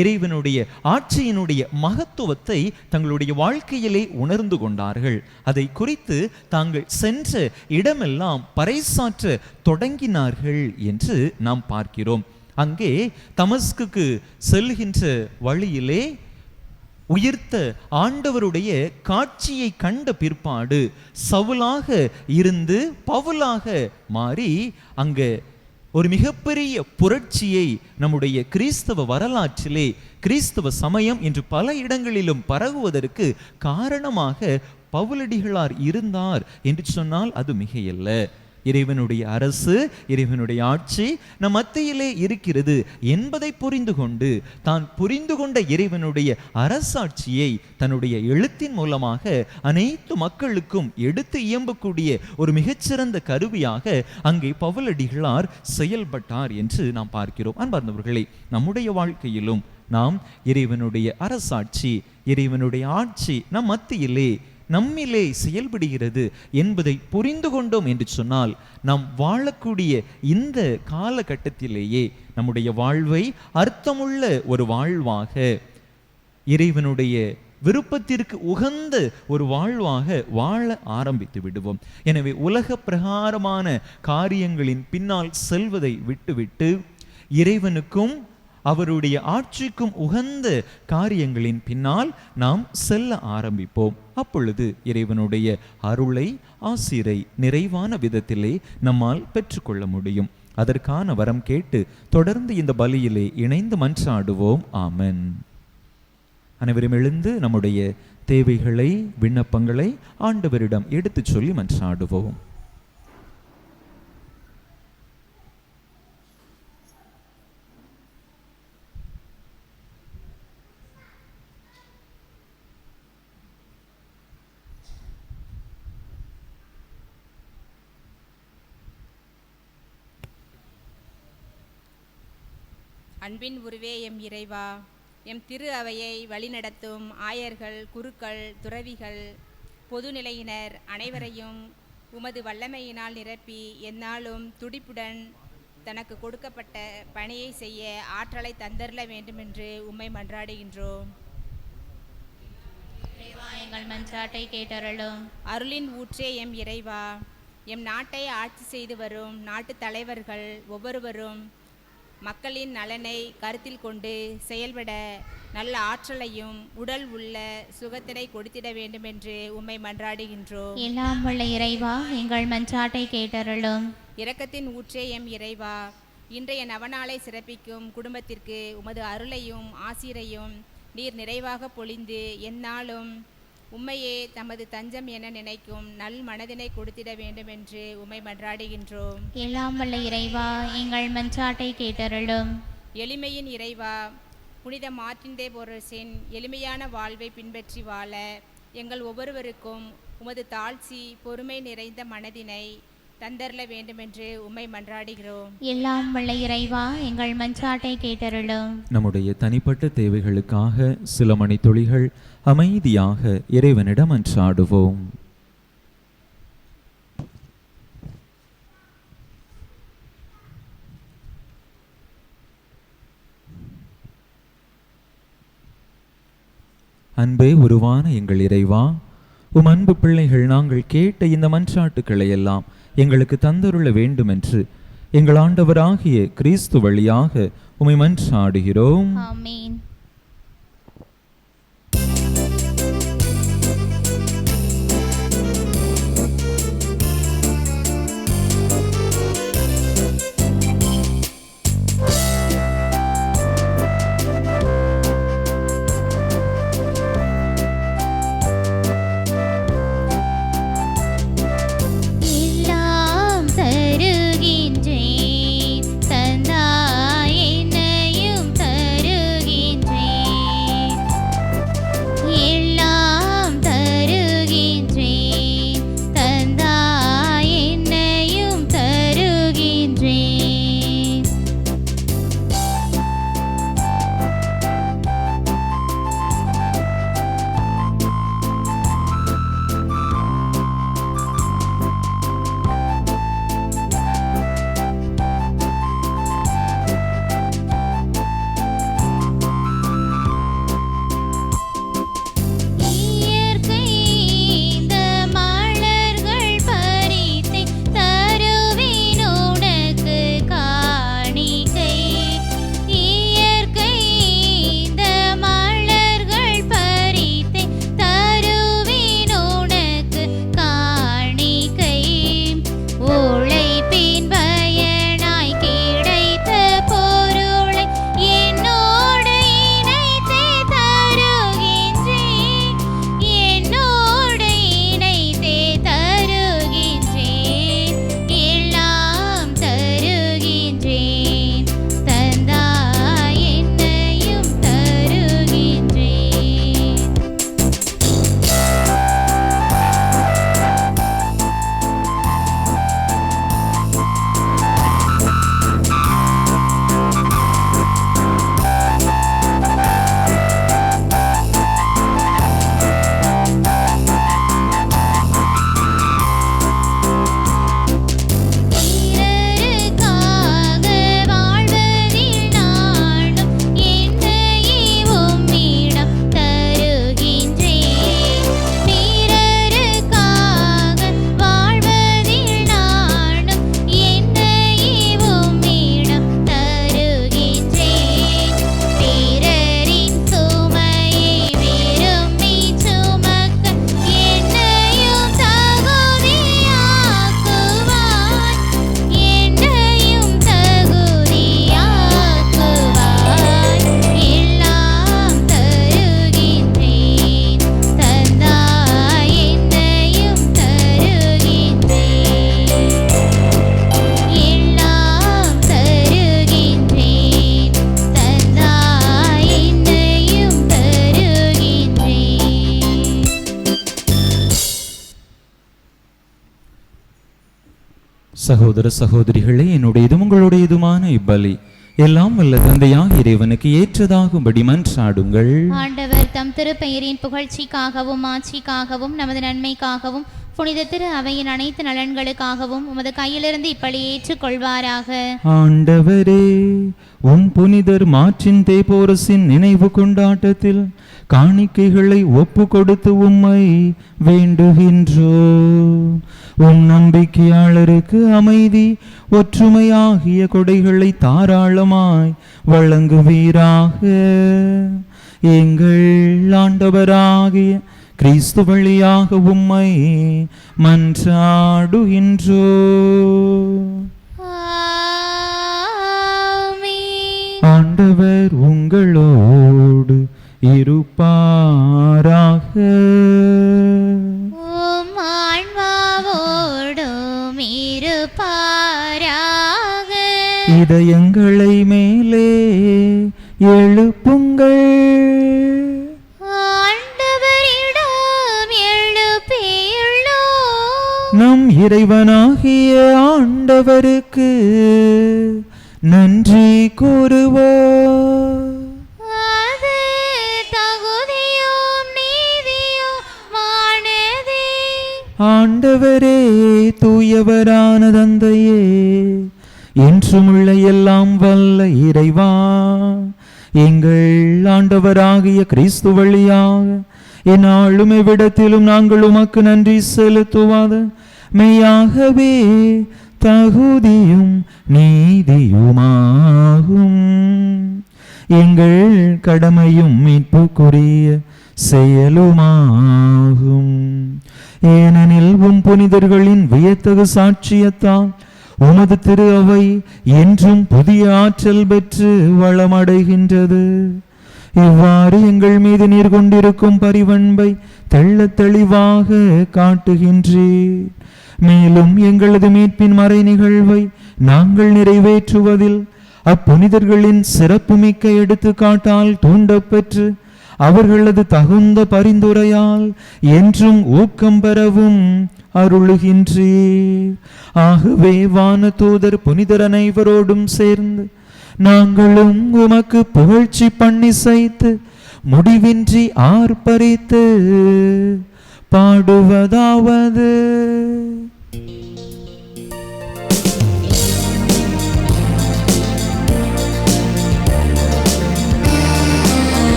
இறைவனுடைய ஆட்சியினுடைய மகத்துவத்தை தங்களுடைய வாழ்க்கையிலே உணர்ந்து கொண்டார்கள். அதை குறித்து தாங்கள் சென்ற இடமெல்லாம் பறைசாற்ற தொடங்கினார்கள் என்று நாம் பார்க்கிறோம். அங்கே தமஸ்குக்கு செல்கின்ற வழியிலே உயிர்த்த ஆண்டவருடைய காட்சியை கண்ட பிற்பாடு சவுலாக இருந்து பவுலாக மாறி அங்கே ஒரு மிகப்பெரிய புரட்சியை நம்முடைய கிறிஸ்தவ வரலாற்றிலே, கிறிஸ்தவ சமயம் இன்று பல இடங்களிலும் பரவுவதற்கு காரணமாக பவுலடிகளார் இருந்தார் என்று சொன்னால் அது மிகையல்ல. இறைவனுடைய அரசு, இறைவனுடைய ஆட்சி நம் மத்தியிலே இருக்கிறது என்பதை புரிந்து கொண்டு, தான் புரிந்து கொண்ட இறைவனுடைய அரசாட்சியை தன்னுடைய எழுத்தின் மூலமாக அனைத்து மக்களுக்கும் எடுத்து இயம்பக்கூடிய ஒரு மிகச்சிறந்த கருவியாக அங்கே பவுலடிகளார் செயல்பட்டார் என்று நாம் பார்க்கிறோம். அன்பார்ந்தவர்களே, நம்முடைய வாழ்க்கையிலும் நாம் இறைவனுடைய அரசாட்சி, இறைவனுடைய ஆட்சி நம் மத்தியிலே, நம்மிலே செயல்படுகிறது என்பதை புரிந்து கொண்டோம் என்று சொன்னால், நாம் வாழக்கூடிய இந்த காலகட்டத்திலேயே நம்முடைய வாழ்வை அர்த்தமுள்ள ஒரு வாழ்வாக, இறைவனுடைய விருப்பத்திற்கு உகந்த ஒரு வாழ்வாக வாழ ஆரம்பித்து விடுவோம். எனவே உலக பிரகாரமான காரியங்களின் பின்னால் செல்வதை விட்டுவிட்டு இறைவனுக்கும் அவருடைய ஆட்சிக்கும் உகந்த காரியங்களின் பின்னால் நாம் செல்ல ஆரம்பிப்போம். அப்பொழுது இறைவனுடைய அருளை, ஆசிரை நிறைவான விதத்திலே நம்மால் பெற்றுக்கொள்ள முடியும். அதற்கான வரம் கேட்டு தொடர்ந்து இந்த பலியிலே இணைந்து மன்றாடுவோம். ஆமென். அனைவரும் எழுந்து நம்முடைய தேவைகளை, விண்ணப்பங்களை ஆண்டவரிடம் எடுத்துச் சொல்லி மன்றாடுவோம். அன்பின் உருவே எம் இறைவா, எம் திரு அவையை வழிநடத்தும் ஆயர்கள், குருக்கள், துறவிகள், பொதுநிலையினர் அனைவரையும் உமது வல்லமையினால் நிரப்பி எந்நாளும் துடிப்புடன் தனக்கு கொடுக்கப்பட்ட பணியை செய்ய ஆற்றலை தந்தருள வேண்டுமென்று உம்மை மன்றாடுகின்றோம். எங்கள் மன்றாட்டை கேட்டருளும். அருளின் ஊற்றே எம் இறைவா, எம் நாட்டை ஆட்சி செய்து வரும் நாட்டு தலைவர்கள் ஒவ்வொருவரும் மக்களின் நலனை கருத்தில் கொண்டு செயல்பட நல்ல ஆற்றலையும் உடல் உள்ள சுகத்தினை கொடுத்திட வேண்டுமென்று உம்மை மன்றாடுகின்றோம். எல்லாம் வல்ல இறைவா, எங்கள் மன்றாட்டை கேட்டருளும். இரக்கத்தின் ஊற்றே எம் இறைவா, இன்றைய நவநாளை சிறப்பிக்கும் குடும்பத்திற்கு உமது அருளையும் ஆசிரையும் நீர் நிறைவாக பொழிந்து எந்நாளும் உம்மையே தமது தஞ்சம் என நினைக்கும் நல் மனதினை கொடுத்திட வேண்டும் என்று உம்மை மன்றாடுகின்றோம். எல்லாம் வல்ல இறைவா, எங்கள் மன்றாட்டை கேட்டருளும். எளிமையின் இறைவா, புனித மார்ட்டின் தே போரஸின் எளிமையான வாழ்வை பின்பற்றி வாழ எங்கள் ஒவ்வொருவருக்கும் உமது தாழ்ச்சி, பொறுமை நிறைந்த மனதினை தந்தருள வேண்டுமென்று உம்மை மன்றாடுகிறோம். எல்லாம் வல்ல இறைவா, எங்கள் மன்றாட்டை கேட்டருளும். நம்முடைய தனிப்பட்ட தேவைகளுக்காக சில மணித்துளிகள் அமைதியாக இறைவனிடம் மன்றாடுவோம். அன்பே உருவான எங்கள் இறைவா, உம் அன்பு பிள்ளைகள் நாங்கள் கேட்ட இந்த மன்றாட்டுக்களை எல்லாம் எங்களுக்கு தந்தருள வேண்டுமென்று எங்கள் ஆண்டவராகிய கிறிஸ்து வழியாக உம்மை மன்றாடுகிறோம். ஆமென். தருகின்றேன், தந்தாய் என்னையும் தருகின்றேன். சகோதர சகோதரிகளே, என்னுடையதும் உங்களுடையதுமான இப்பலி எல்லாம் வல்ல தந்தையாக இறைவனுக்கு ஏற்றதாகும்படி மன்றாடுங்கள். ஆண்டவர் தம் திருப்பெயரின் புகழ்ச்சிக்காகவும் ஆட்சிக்காகவும் நமது நன்மைக்காகவும் புனித திரு அவையின் அனைத்து நலன்களுக்காகவும் உமது கையிலிருந்து இப்பலி ஏற்றுக்கொள்வாராக. ஆண்டவரே, உம் புனிதர் மார்ட்டின் தேபோரஸின் நினைவு கொண்டாட்டத்தில் காணிக்கைகளை ஒப்பு கொடுத்து உம்மை வேண்டுகின்றோம். உம் நம்பிக்கையாளருக்கு அமைதி ஒற்றுமையாகிய கொடைகளை தாராளமாய் வழங்குவீராக. எங்கள் ஆண்டவராகிய கிறிஸ்து வழியாக உம்மை மன்றாடுகின்றோம். ஆண்டவர் உங்களோடு இருப்பாராக. உம் ஆன்மாவோடும் இருப்பாராக. இதயங்களை மேலே எழுப்புங்கள். ஆண்டவரிடம் எழுப்பியுள்ளோம். நம் இறைவனாகிய ஆண்டவருக்கு நன்றி கூறுவோம். அது தகுதியும் நீதியுமானதே. ஆண்டவரே, தூயவரான தந்தையே, என்றுமுள்ள எல்லாம் வல்ல இறைவா, எங்கள் ஆண்டவராகிய கிறிஸ்து வழியாக எந்நாளும் எவ்விடத்திலும் நாங்கள் உமக்கு நன்றி செலுத்துவாத மெய்யாகவே தகுதியும் நீதியுமாகும். எங்கள் கடமையும் மீட்புக்குரிய செயலுமாகும். ஏனெனில் உம் புனிதர்களின் வியத்தகு சாட்சியத்தால் உமது திரு அவை என்றும் புதிய ஆற்றல் பெற்று வளமடைகின்றது. இவ்வாறு எங்கள் மீது நீர் கொண்டிருக்கும் பரிவன்பை தெள்ளத் தெளிவாக காட்டுகின்றீர். மேலும் எங்களது மீட்பின் மறை நிகழ்வை நாங்கள் நிறைவேற்றுவதில் அப்புனிதர்களின் சிறப்புமிக்க எடுத்துக்காட்டால் தூண்டப்பெற்று அவர்களது தகுந்த பரிந்துரையால் என்றும் ஊக்கம் பெறவும் அருளுகின்றீர். ஆகவே வானதூதர் புனிதர் அனைவரோடும் சேர்ந்து நாங்களும் உமக்கு புகழ்ச்சி பண்ணி செய்து முடிவின்றி ஆர்ப்பரித்து பாடுவதாவது: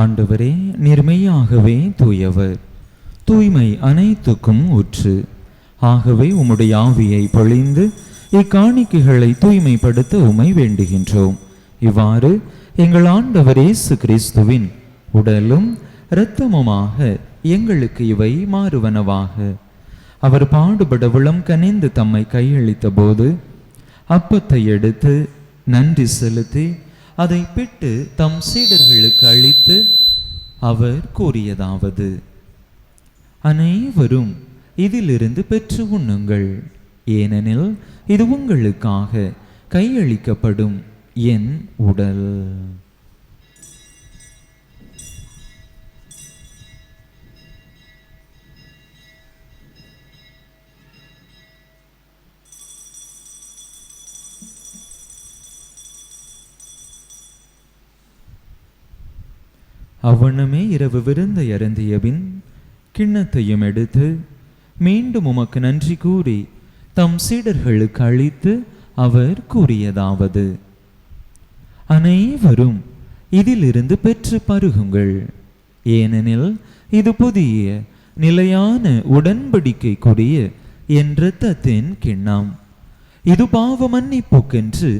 ஆண்டவரே, நிர்மையாகவே தூயவர், தூய்மை அனைத்துக்கும் ஊற்று. ஆகவே உம்முடைய ஆவியை பொழிந்து இக்காணிக்கைகளை தூய்மைப்படுத்த உம்மை வேண்டுகின்றோம். இவ்வாறு எங்கள் ஆண்டவர் இயேசு கிறிஸ்துவின் உடலும் இரத்தமுமாக எங்களுக்கு இவை மாறுவனவாக. அவர் பாடுபட உளம் கனிந்து தம்மை கையளித்த போது அப்பத்தை எடுத்து நன்றி செலுத்தி அதை பிட்டு தம் சீடர்களுக்கு அளித்து அவர் கூறியதாவது: அனைவரும் இதிலிருந்து பெற்று உண்ணுங்கள், ஏனெனில் இது உங்களுக்காக கையளிக்கப்படும் என் உடல். அவ்வண்ணமே இரவு விருந்தை அருந்தியபின் கிண்ணத்தையும் எடுத்து மீண்டும் உமக்கு நன்றி கூறி தம் சீடர்களுக்கு அளித்து அவர் கூறியதாவது: அனைவரும் இதிலிருந்து பெற்று பருகுங்கள். ஏனெனில் இது புதிய நிலையான உடன்படிக்கைக்குரிய என் இரத்தத்தின் கிண்ணம். இது பாவ மன்னிப்புக்கென்று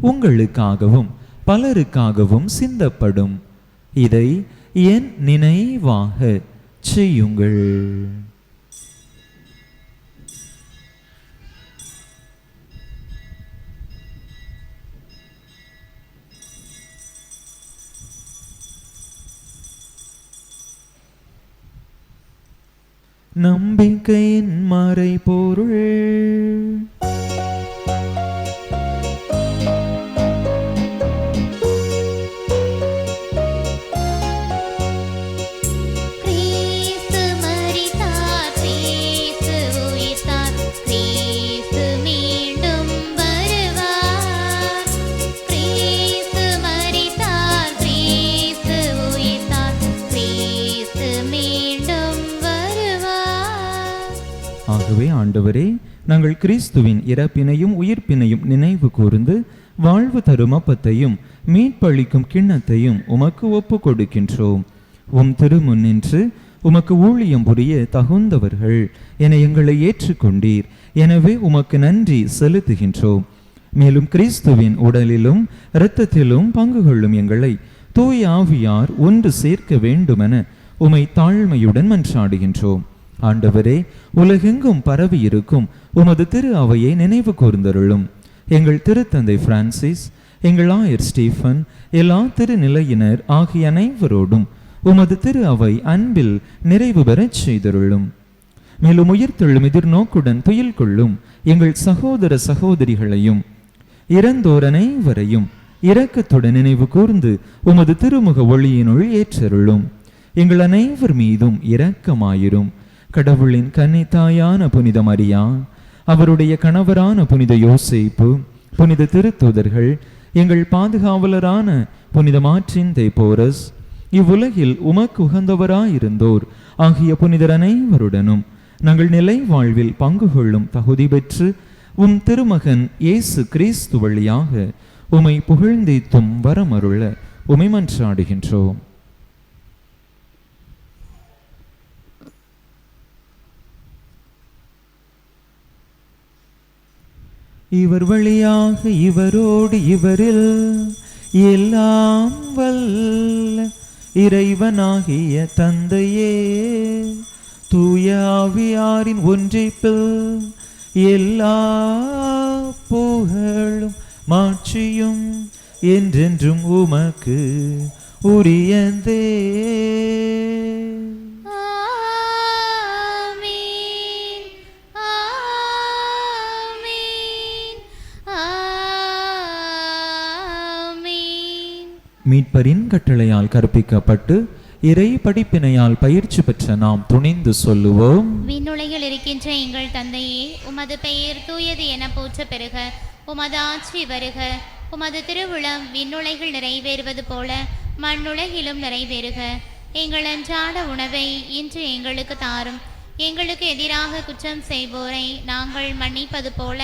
உங்களுக்காகவும் பலருக்காகவும் சிந்தப்படும். இதை என் நினைவாக செய்யுங்கள். நம்பிக்கையின் மறைபொருள். ஆகவே ஆண்டவரே, நாங்கள் கிறிஸ்துவின் இறப்பினையும் உயிர்ப்பினையும் நினைவு கூர்ந்து வாழ்வு தரும் அப்பத்தையும் மீட்பளிக்கும் கிண்ணத்தையும் உமக்கு ஒப்பு கொடுக்கின்றோம். உம் திருமுன்னின்று உமக்கு ஊழியம் புரிய தகுந்தவர்கள் என எங்களை ஏற்றுக்கொண்டீர். எனவே உமக்கு நன்றி செலுத்துகின்றோம். மேலும் கிறிஸ்துவின் உடலிலும் இரத்தத்திலும் பங்கு கொள்ளும் எங்களை தூய ஆவியார் ஒன்று சேர்க்க வேண்டுமென உமை தாழ்மையுடன் மன்றாடுகின்றோம். ஆண்டவரே, உலகெங்கும் பரவி இருக்கும் உமது திரு அவையை நினைவு கூர்ந்தருளும். எங்கள் திருத்தந்தை பிரான்சிஸ், எங்கள் ஆயர் ஸ்டீஃபன், எல்லா திருநிலையினர் ஆகிய அனைவரோடும் உமது திரு அவை அன்பில் நிறைவு பெறச் செய்தருளும். மேலும் உயிர்த்தெழும் எதிர்நோக்குடன் துயில் கொள்ளும் எங்கள் சகோதர சகோதரிகளையும் இறந்தோர் அனைவரையும் இரக்கத்துடன் நினைவு கூர்ந்து உமது திருமுக ஒளியினுள் ஏற்றருளும். எங்கள் அனைவர் மீதும் இரக்கமாயிரும். கடவுளின் கன்னித்தாயான புனித மரியா, அவருடைய கணவரான புனித யோசேப்பு, புனித திருத்தூதர்கள், எங்கள் பாதுகாவலரான புனித மார்ட்டின் தேப்போரஸ், இவ்வுலகில் உமக்கு உகந்தவராயிருந்தோர் ஆகிய புனிதர் அனைவருடனும் நாங்கள் நிலை வாழ்வில் பங்கு கொள்ளும் தகுதி பெற்று உம் திருமகன் இயேசு கிறிஸ்து வழியாக உமை புகழ்ந்தேத்தும் வரமருள உமை மன்றாடுகின்றோம். இவர் வழியாக இவரோடு இவரில் எல்லாம் வல்ல இறைவனாகிய தந்தையே, தூய ஆவியாரின் ஒன்றிப்பில் எல்லா புகழும் மாட்சியும் என்றென்றும் உமக்கு உரியதே. மீட்பரின் கட்டளையால் கற்பிக்கப்பட்டு இறை படிப்பினையால் பயிற்சி பெற்ற நாம் துணிந்து சொல்லுவோம்: விண்ணுலகில் இருக்கின்ற எங்கள் தந்தையே, உமது பெயர் தூயது என போற்ற பெறுக. உமது ஆட்சி வருக. உமது திருவுளம் விண்ணுலகில் நிறைவேறுவது போல மண்ணுலகிலும் நிறைவேறுக. எங்கள் அன்றாட உணவை இன்று எங்களுக்கு தாரும். எங்களுக்கு எதிராக குற்றம் செய்வோரை நாங்கள் மன்னிப்பது போல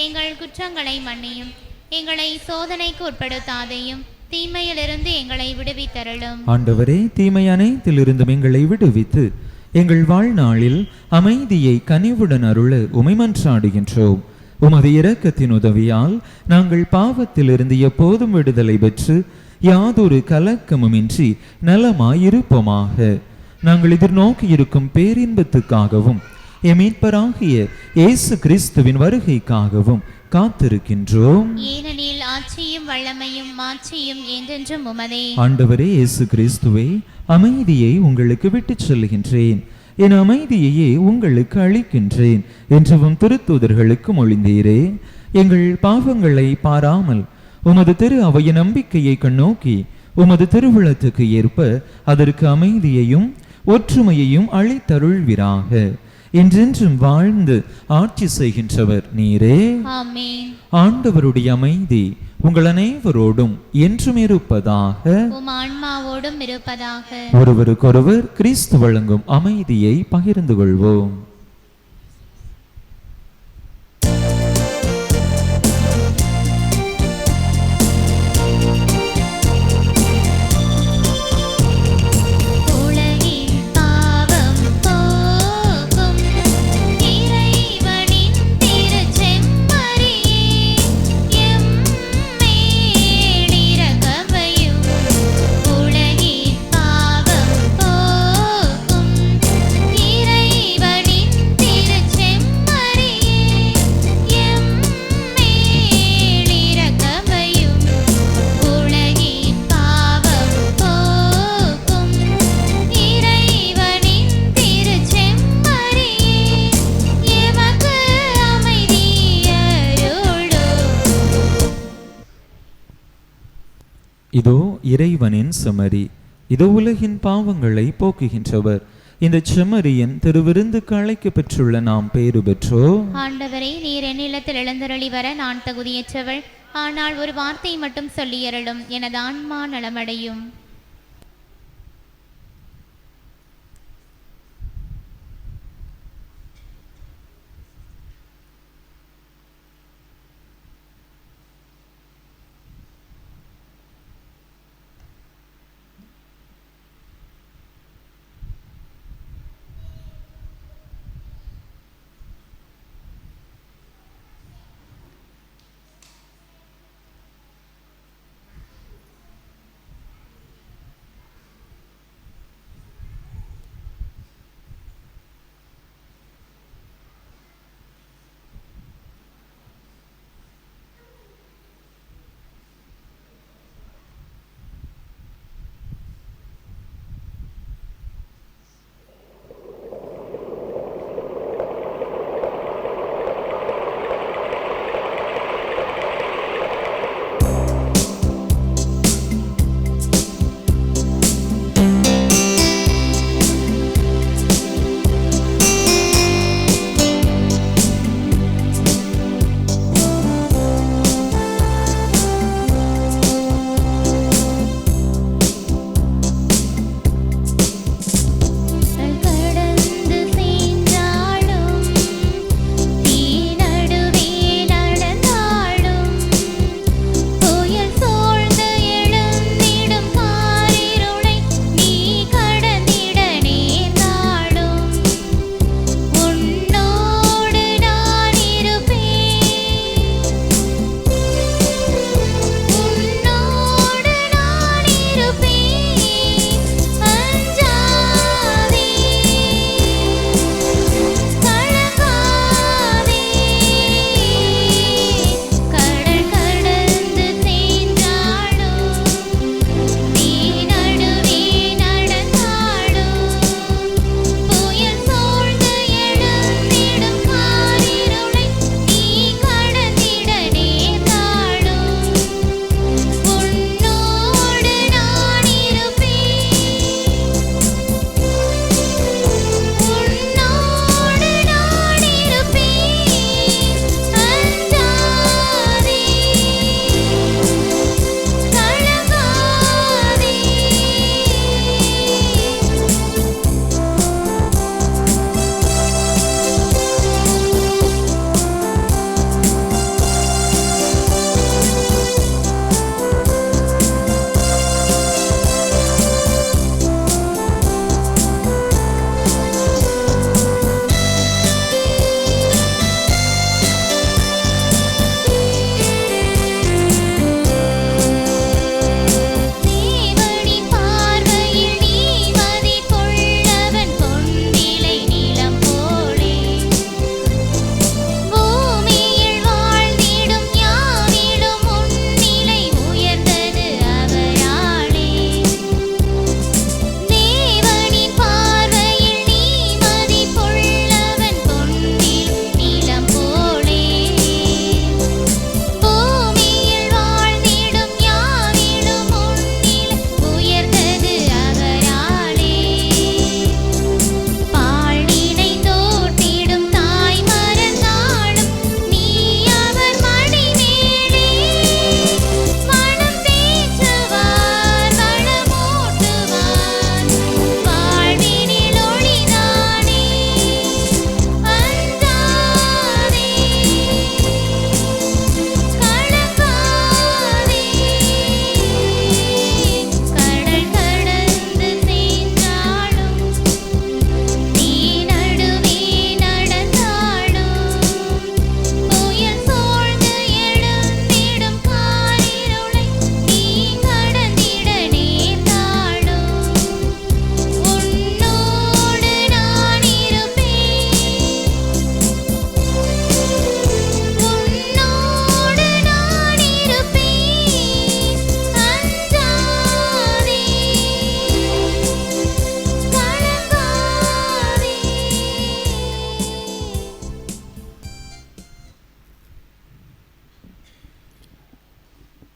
எங்கள் குற்றங்களை மன்னியும். எங்களை சோதனைக்கு உட்படுத்தாதையும் தீமையிலிருந்து எங்களை விடுவித்தருளும். ஆண்டவரே, தீமை அனைத்திலிருந்தும் எங்களை விடுவித்து எங்கள் வாழ்நாளில் அமைதியை கனிவுடன் அருள உமை மன்றாடுகின்றோம். உமது இரக்கத்தின் உதவியால் நாங்கள் பாவத்திலிருந்து எப்போதும் விடுதலை பெற்று யாதொரு கலக்கமுமின்றி நலமாயிருப்போமாக. நாங்கள் எதிர்நோக்கி இருக்கும் பேரின்பத்துக்காகவும் மீட்பராகிய இயேசு கிறிஸ்துவின் வருகைக்காகவும் காத்திருக்கின்றோம். ஏனெனில் ஆட்சியும் வல்லமையும் மாட்சியும் என்றென்றும் உமதே. ஆண்டவரே இயேசு கிறிஸ்துவே, அமைதியை உங்களுக்கு விட்டுச் செல்கின்றேன், என் அமைதியையே உங்களுக்கு அளிக்கின்றேன் என்றும் திருத்தூதர்களுக்கு மொழிந்தீரே. எங்கள் பாவங்களை பாராமல் உமது திரு அவையின் நம்பிக்கையை கண்ணோக்கி உமது திருவுளத்துக்கு ஏற்ப அதற்கு அமைதியையும் ஒற்றுமையையும் அளித்தருள்வீராக. என்றென்றும் வாழ்ந்து ஆட்சி செய்கின்றவர் நீரே. ஆமென். ஆண்டவருடைய அமைதி உங்கள் அனைவரோடும் என்றும் இருப்பதாக. உம் ஆன்மாவோடும் இருப்பதாக. ஒருவருக்கொருவர் கிறிஸ்து வழங்கும் அமைதியை பகிர்ந்து கொள்வோம். இதோ இறைவனின் செம்மறி, இதோ உலகின் பாவங்களை போக்குகின்றவர். இந்த செம்மறியின் திருவிருந்துக்கு அழைக்க பெற்றுள்ள நாம் பேறு பெற்றோ. ஆண்டவரே, நீர் என்னிடத்தில் எழுந்தருளி வர நான் தகுதியற்றவள். ஆனால் ஒரு வார்த்தை மட்டும் சொல்லியருளும், எனது ஆன்மா நலமடையும்.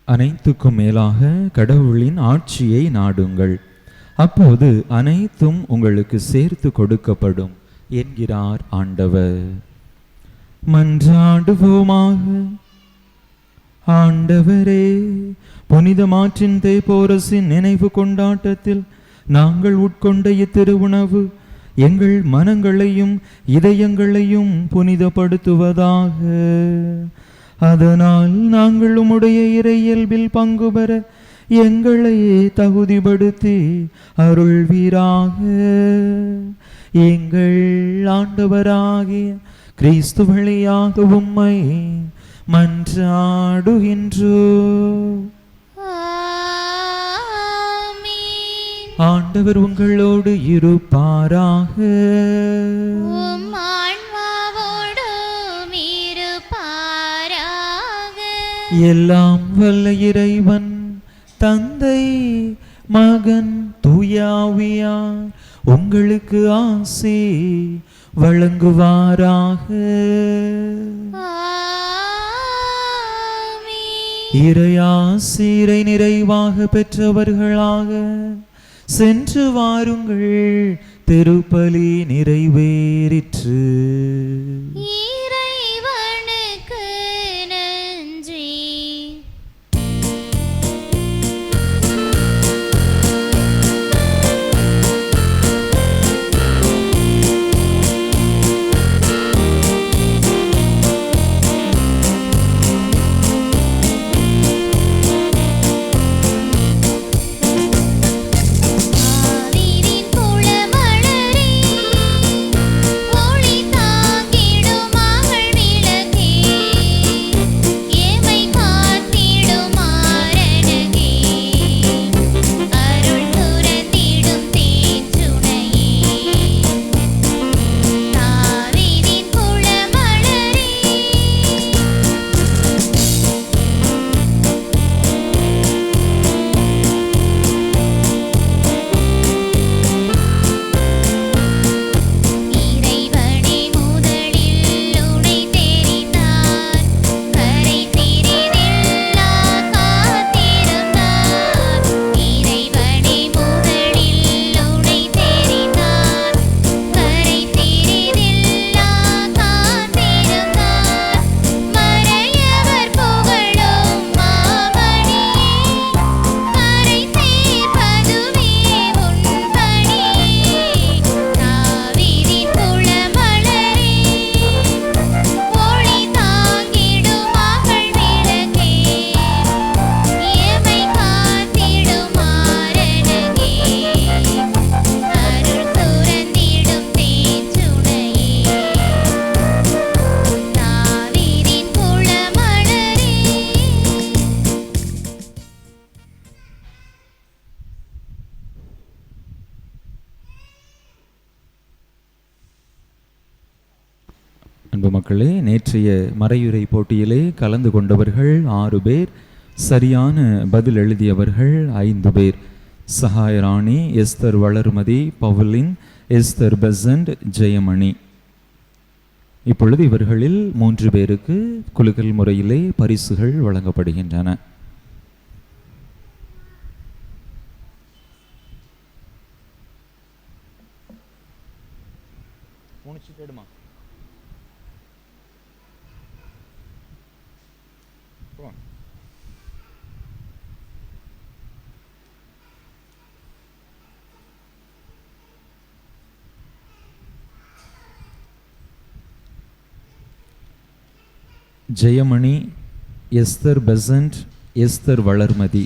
அனைத்துக்கும் மேலாக கடவுளின் ஆட்சியை நாடுங்கள், அப்போது அனைத்தும் உங்களுக்கு சேர்த்து கொடுக்கப்படும் என்கிறார் ஆண்டவர். மன்றாடுவோமாக. ஆண்டவரே, புனித மார்ட்டின் தேப்போரசின் நினைவு கொண்டாட்டத்தில் நாங்கள் உட்கொண்ட இத்திருவுணவு எங்கள் மனங்களையும் இதயங்களையும் புனிதப்படுத்துவதாக. அதனால் நாங்கள் உம்முடைய இறையியல்பில் பங்கு பெற எங்களை தகுதிப்படுத்தி அருள்வீராக. எங்கள் ஆண்டவராகிய கிறிஸ்து வழியாக உம்மை மன்றாடுகின்றோம். ஆண்டவர் உங்களோடு இருப்பாராக. எல்லாம் வல்ல இறைவன் தந்தை மகன் தூயாவியார் உங்களுக்கு ஆசி வழங்குவாராக. இறையாசிரை நிறைவாக பெற்றவர்களாக சென்று வாருங்கள். திருப்பலி நிறைவேறிற்று. இறைவனுக்கு நன்றி. அன்பு மக்களே, நேற்றைய மறையுரை போட்டியிலே கலந்து கொண்டவர்கள் 6 பேர், சரியான பதில் எழுதியவர்கள் 5 பேர். சகாயராணி, எஸ்தர் வளர்மதி, பவுலின், எஸ்தர் பெசன்ட், ஜெயமணி. இப்பொழுது இவர்களில் 3 பேருக்கு குலுக்கல் முறையிலே பரிசுகள் வழங்கப்படுகின்றன. Jayamani, Esther Besant, Esther Valarmathi.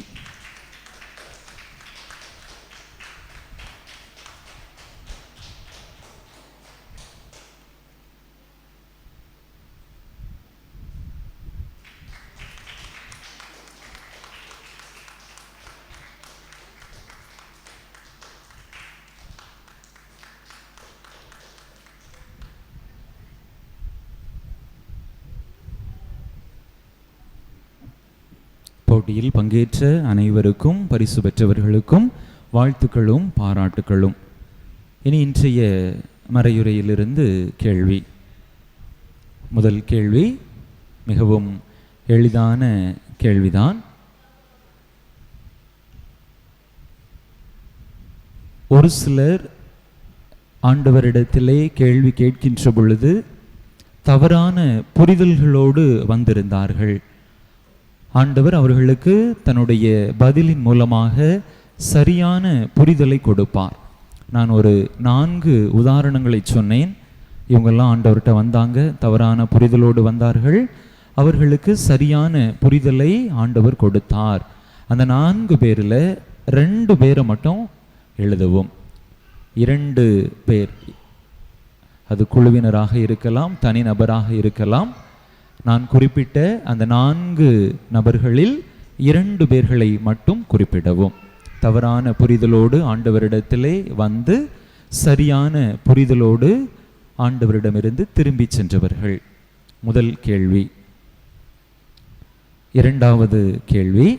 போட்டியில் பங்கேற்ற அனைவருக்கும் பரிசு பெற்றவர்களுக்கும் வாழ்த்துக்களும் பாராட்டுக்களும். இனி இன்றைய மறையுரையிலிருந்து கேள்வி. முதல் கேள்வி மிகவும் எளிதான கேள்விதான். ஒரு சிலர் ஆண்டவரிடத்திலே கேள்வி கேட்கின்ற பொழுது தவறான புரிதல்களோடு வந்திருந்தார்கள். ஆண்டவர் அவர்களுக்கு தன்னுடைய பதிலின் மூலமாக சரியான புரிதலை கொடுப்பார். நான் ஒரு 4 உதாரணங்களை சொன்னேன். இவங்கெல்லாம் ஆண்டவர்கிட்ட வந்தாங்க, தவறான புரிதலோடு வந்தார்கள். அவர்களுக்கு சரியான புரிதலை ஆண்டவர் கொடுத்தார். அந்த 4 பேரில் 2 பேரை மட்டும் எழுதவும். 2 பேர், அது குழுவினராக இருக்கலாம், தனிநபராக இருக்கலாம். நான் குறிப்பிட்ட அந்த 4 நபர்களில் 2 பேர்களை மட்டும் குறிப்பிடவும். தவறான புரிதலோடு ஆண்டவரிடத்திலே வந்து சரியான புரிதலோடு ஆண்டவரிடமிருந்து திரும்பி சென்றவர்கள். முதல் கேள்வி. 2வது கேள்வி.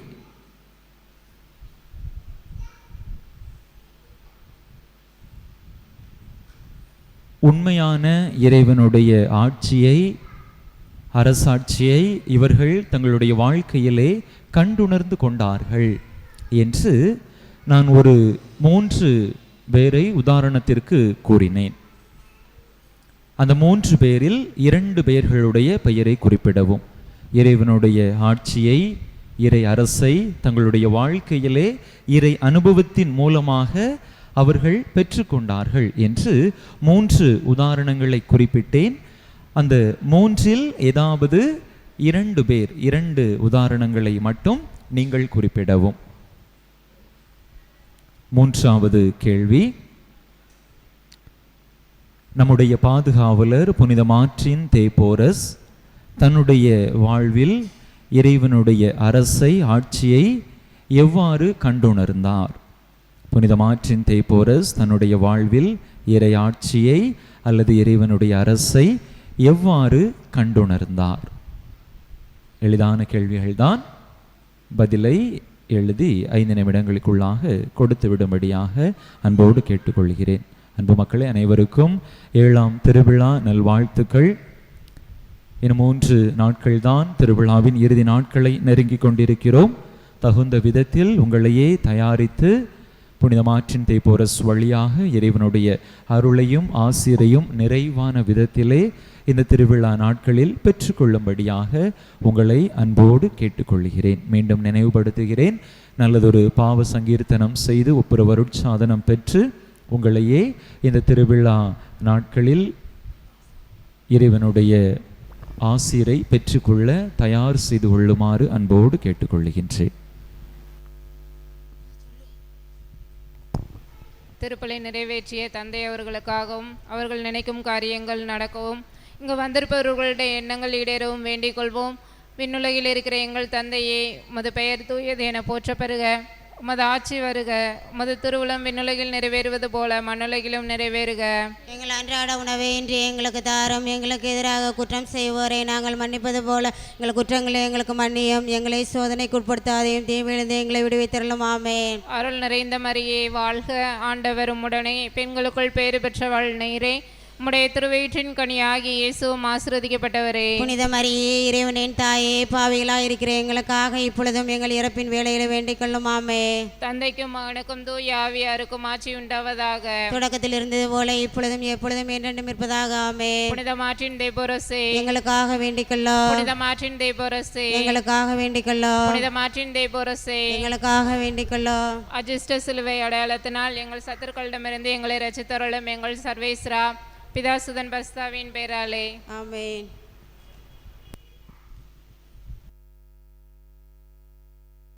உண்மையான இறைவனுடைய ஆட்சியை, அரசாட்சியை இவர்கள் தங்களுடைய வாழ்க்கையிலே கண்டுணர்ந்து கொண்டார்கள் என்று நான் ஒரு 3 பேரை உதாரணத்திற்கு கூறினேன். அந்த 3 பேரில் 2 பேர்களுடைய பெயரை குறிப்பிடவும். இறைவனுடைய ஆட்சியை, இறை அரசை தங்களுடைய வாழ்க்கையிலே இறை அனுபவத்தின் மூலமாக அவர்கள் பெற்றுக்கொண்டார்கள் என்று 3 உதாரணங்களை குறிப்பிட்டேன். அந்த 3இல் ஏதாவது 2 பேர், 2 உதாரணங்களை மட்டும் நீங்கள் குறிப்பிடவும். 3வது கேள்வி. நம்முடைய பாதுகாவலர் புனித மார்ட்டின் தேபோரஸ் தன்னுடைய வாழ்வில் இறைவனுடைய அரசை, ஆட்சியை எவ்வாறு கண்டுணர்ந்தார்? புனித மார்ட்டின் தேபோரஸ் தன்னுடைய வாழ்வில் இறை ஆட்சியை அல்லது இறைவனுடைய அரசை எவ்வாறு கண்டுணர்ந்தார்? எளிதான கேள்விகள்தான். பதிலை எழுதி 5 நிமிடங்களுக்குள்ளாக கொடுத்து விடும்படியாக அன்போடு கேட்டுக்கொள்கிறேன். அன்பு மக்களே, அனைவருக்கும் 7ஆம் திருவிழா நல்வாழ்த்துக்கள். இன்னும் 3 நாட்கள் தான் திருவிழாவின் இறுதி நாட்களை நெருங்கி கொண்டிருக்கிறோம். தகுந்த விதத்தில் உங்களையே தயாரித்து புனித மார்ட்டின் தேபோரஸ் வழியாக இறைவனுடைய அருளையும் ஆசிரையும் நிறைவான விதத்திலே இந்த திருவிழா நாட்களில் பெற்றுக்கொள்ளும்படியாக உங்களை அன்போடு கேட்டுக்கொள்கிறேன். மீண்டும் நினைவுபடுத்துகிறேன், நல்லதொரு பாவ சங்கீர்த்தனம் செய்து ஒப்புரவருட்சாதனம் பெற்று உங்களையே இந்த திருவிழா நாட்களில் இறைவனுடைய ஆசிரை பெற்றுக்கொள்ள தயார் செய்து கொள்ளுமாறு அன்போடு கேட்டுக்கொள்கின்றேன். திருப்பலி நிறைவேற்றிய தந்தை அவர்களுக்காகவும் அவர்கள் நினைக்கும் காரியங்கள் நடக்கவும் இங்கு வந்திருப்பவர்களுடைய எண்ணங்கள் ஈடேறவும் வேண்டிக் கொள்வோம். விண்ணுலகில் இருக்கிற எங்கள் தந்தையே, உமது பெயர் தூயது என போற்ற பெறுக. உமது ஆட்சி வருக. உமது திருவுளம் விண்ணுலகில் நிறைவேறுவது போல மண்ணுலகிலும் நிறைவேறுக. எங்கள் அன்றாட உணவை இன்று எங்களுக்கு தாரும். எங்களுக்கு எதிராக குற்றம் செய்வோரை நாங்கள் மன்னிப்பது போல எங்கள் குற்றங்களை எங்களுக்கு மன்னியும். எங்களை சோதனைக்கு உட்படுத்தாதையும் தீமையிலிருந்து எங்களை விடுவித்தருளும். ஆமென். அருள் நிறைந்த மரியே வாழ்க, ஆண்டவர் உம்முடனே, பெண்களுக்குள் பேறு பெற்றவள் நீரே. உம்முடைய திருவயிற்றின் கனியாகி இயேசுவும் ஆசீர்வதிக்கப்பட்டவரே. புனித மரியே, இறைவனின் தாயே, பாவிகளாய் இருக்கிற எங்களுக்காக இப்பொழுதும் எங்கள் இறப்பின் வேளையில வேண்டிக் கொள்ளும். ஆமென். தந்தைக்கும் மகனுக்கும் தூய ஆவியாருக்கும் ஆட்சி உண்டாவதாக. தொடக்கத்தில் இருந்தது போல இப்பொழுதும் எப்பொழுதும் என்றென்றும் இருப்பதாக. ஆமென். புனித மார்ட்டின் தேபோரஸே, எங்களுக்காக வேண்டிக் கொள்ளும். புனித மார்ட்டின் தேபோரஸே, எங்களுக்காக வேண்டிக் கொள்ளும். புனித மார்ட்டின் தேபோரஸே, எங்களுக்காக வேண்டிக் கொள்ளும். அஜிஷ்ட சிலுவை அடையாளத்தினால் எங்கள் சத்துருக்களிடமிருந்து எங்களை ரட்சித்தருளும் எங்கள் சர்வேஸ்வரா, பிதாசுதன் பஸ்தாவின் பேராலே. ஆமென்.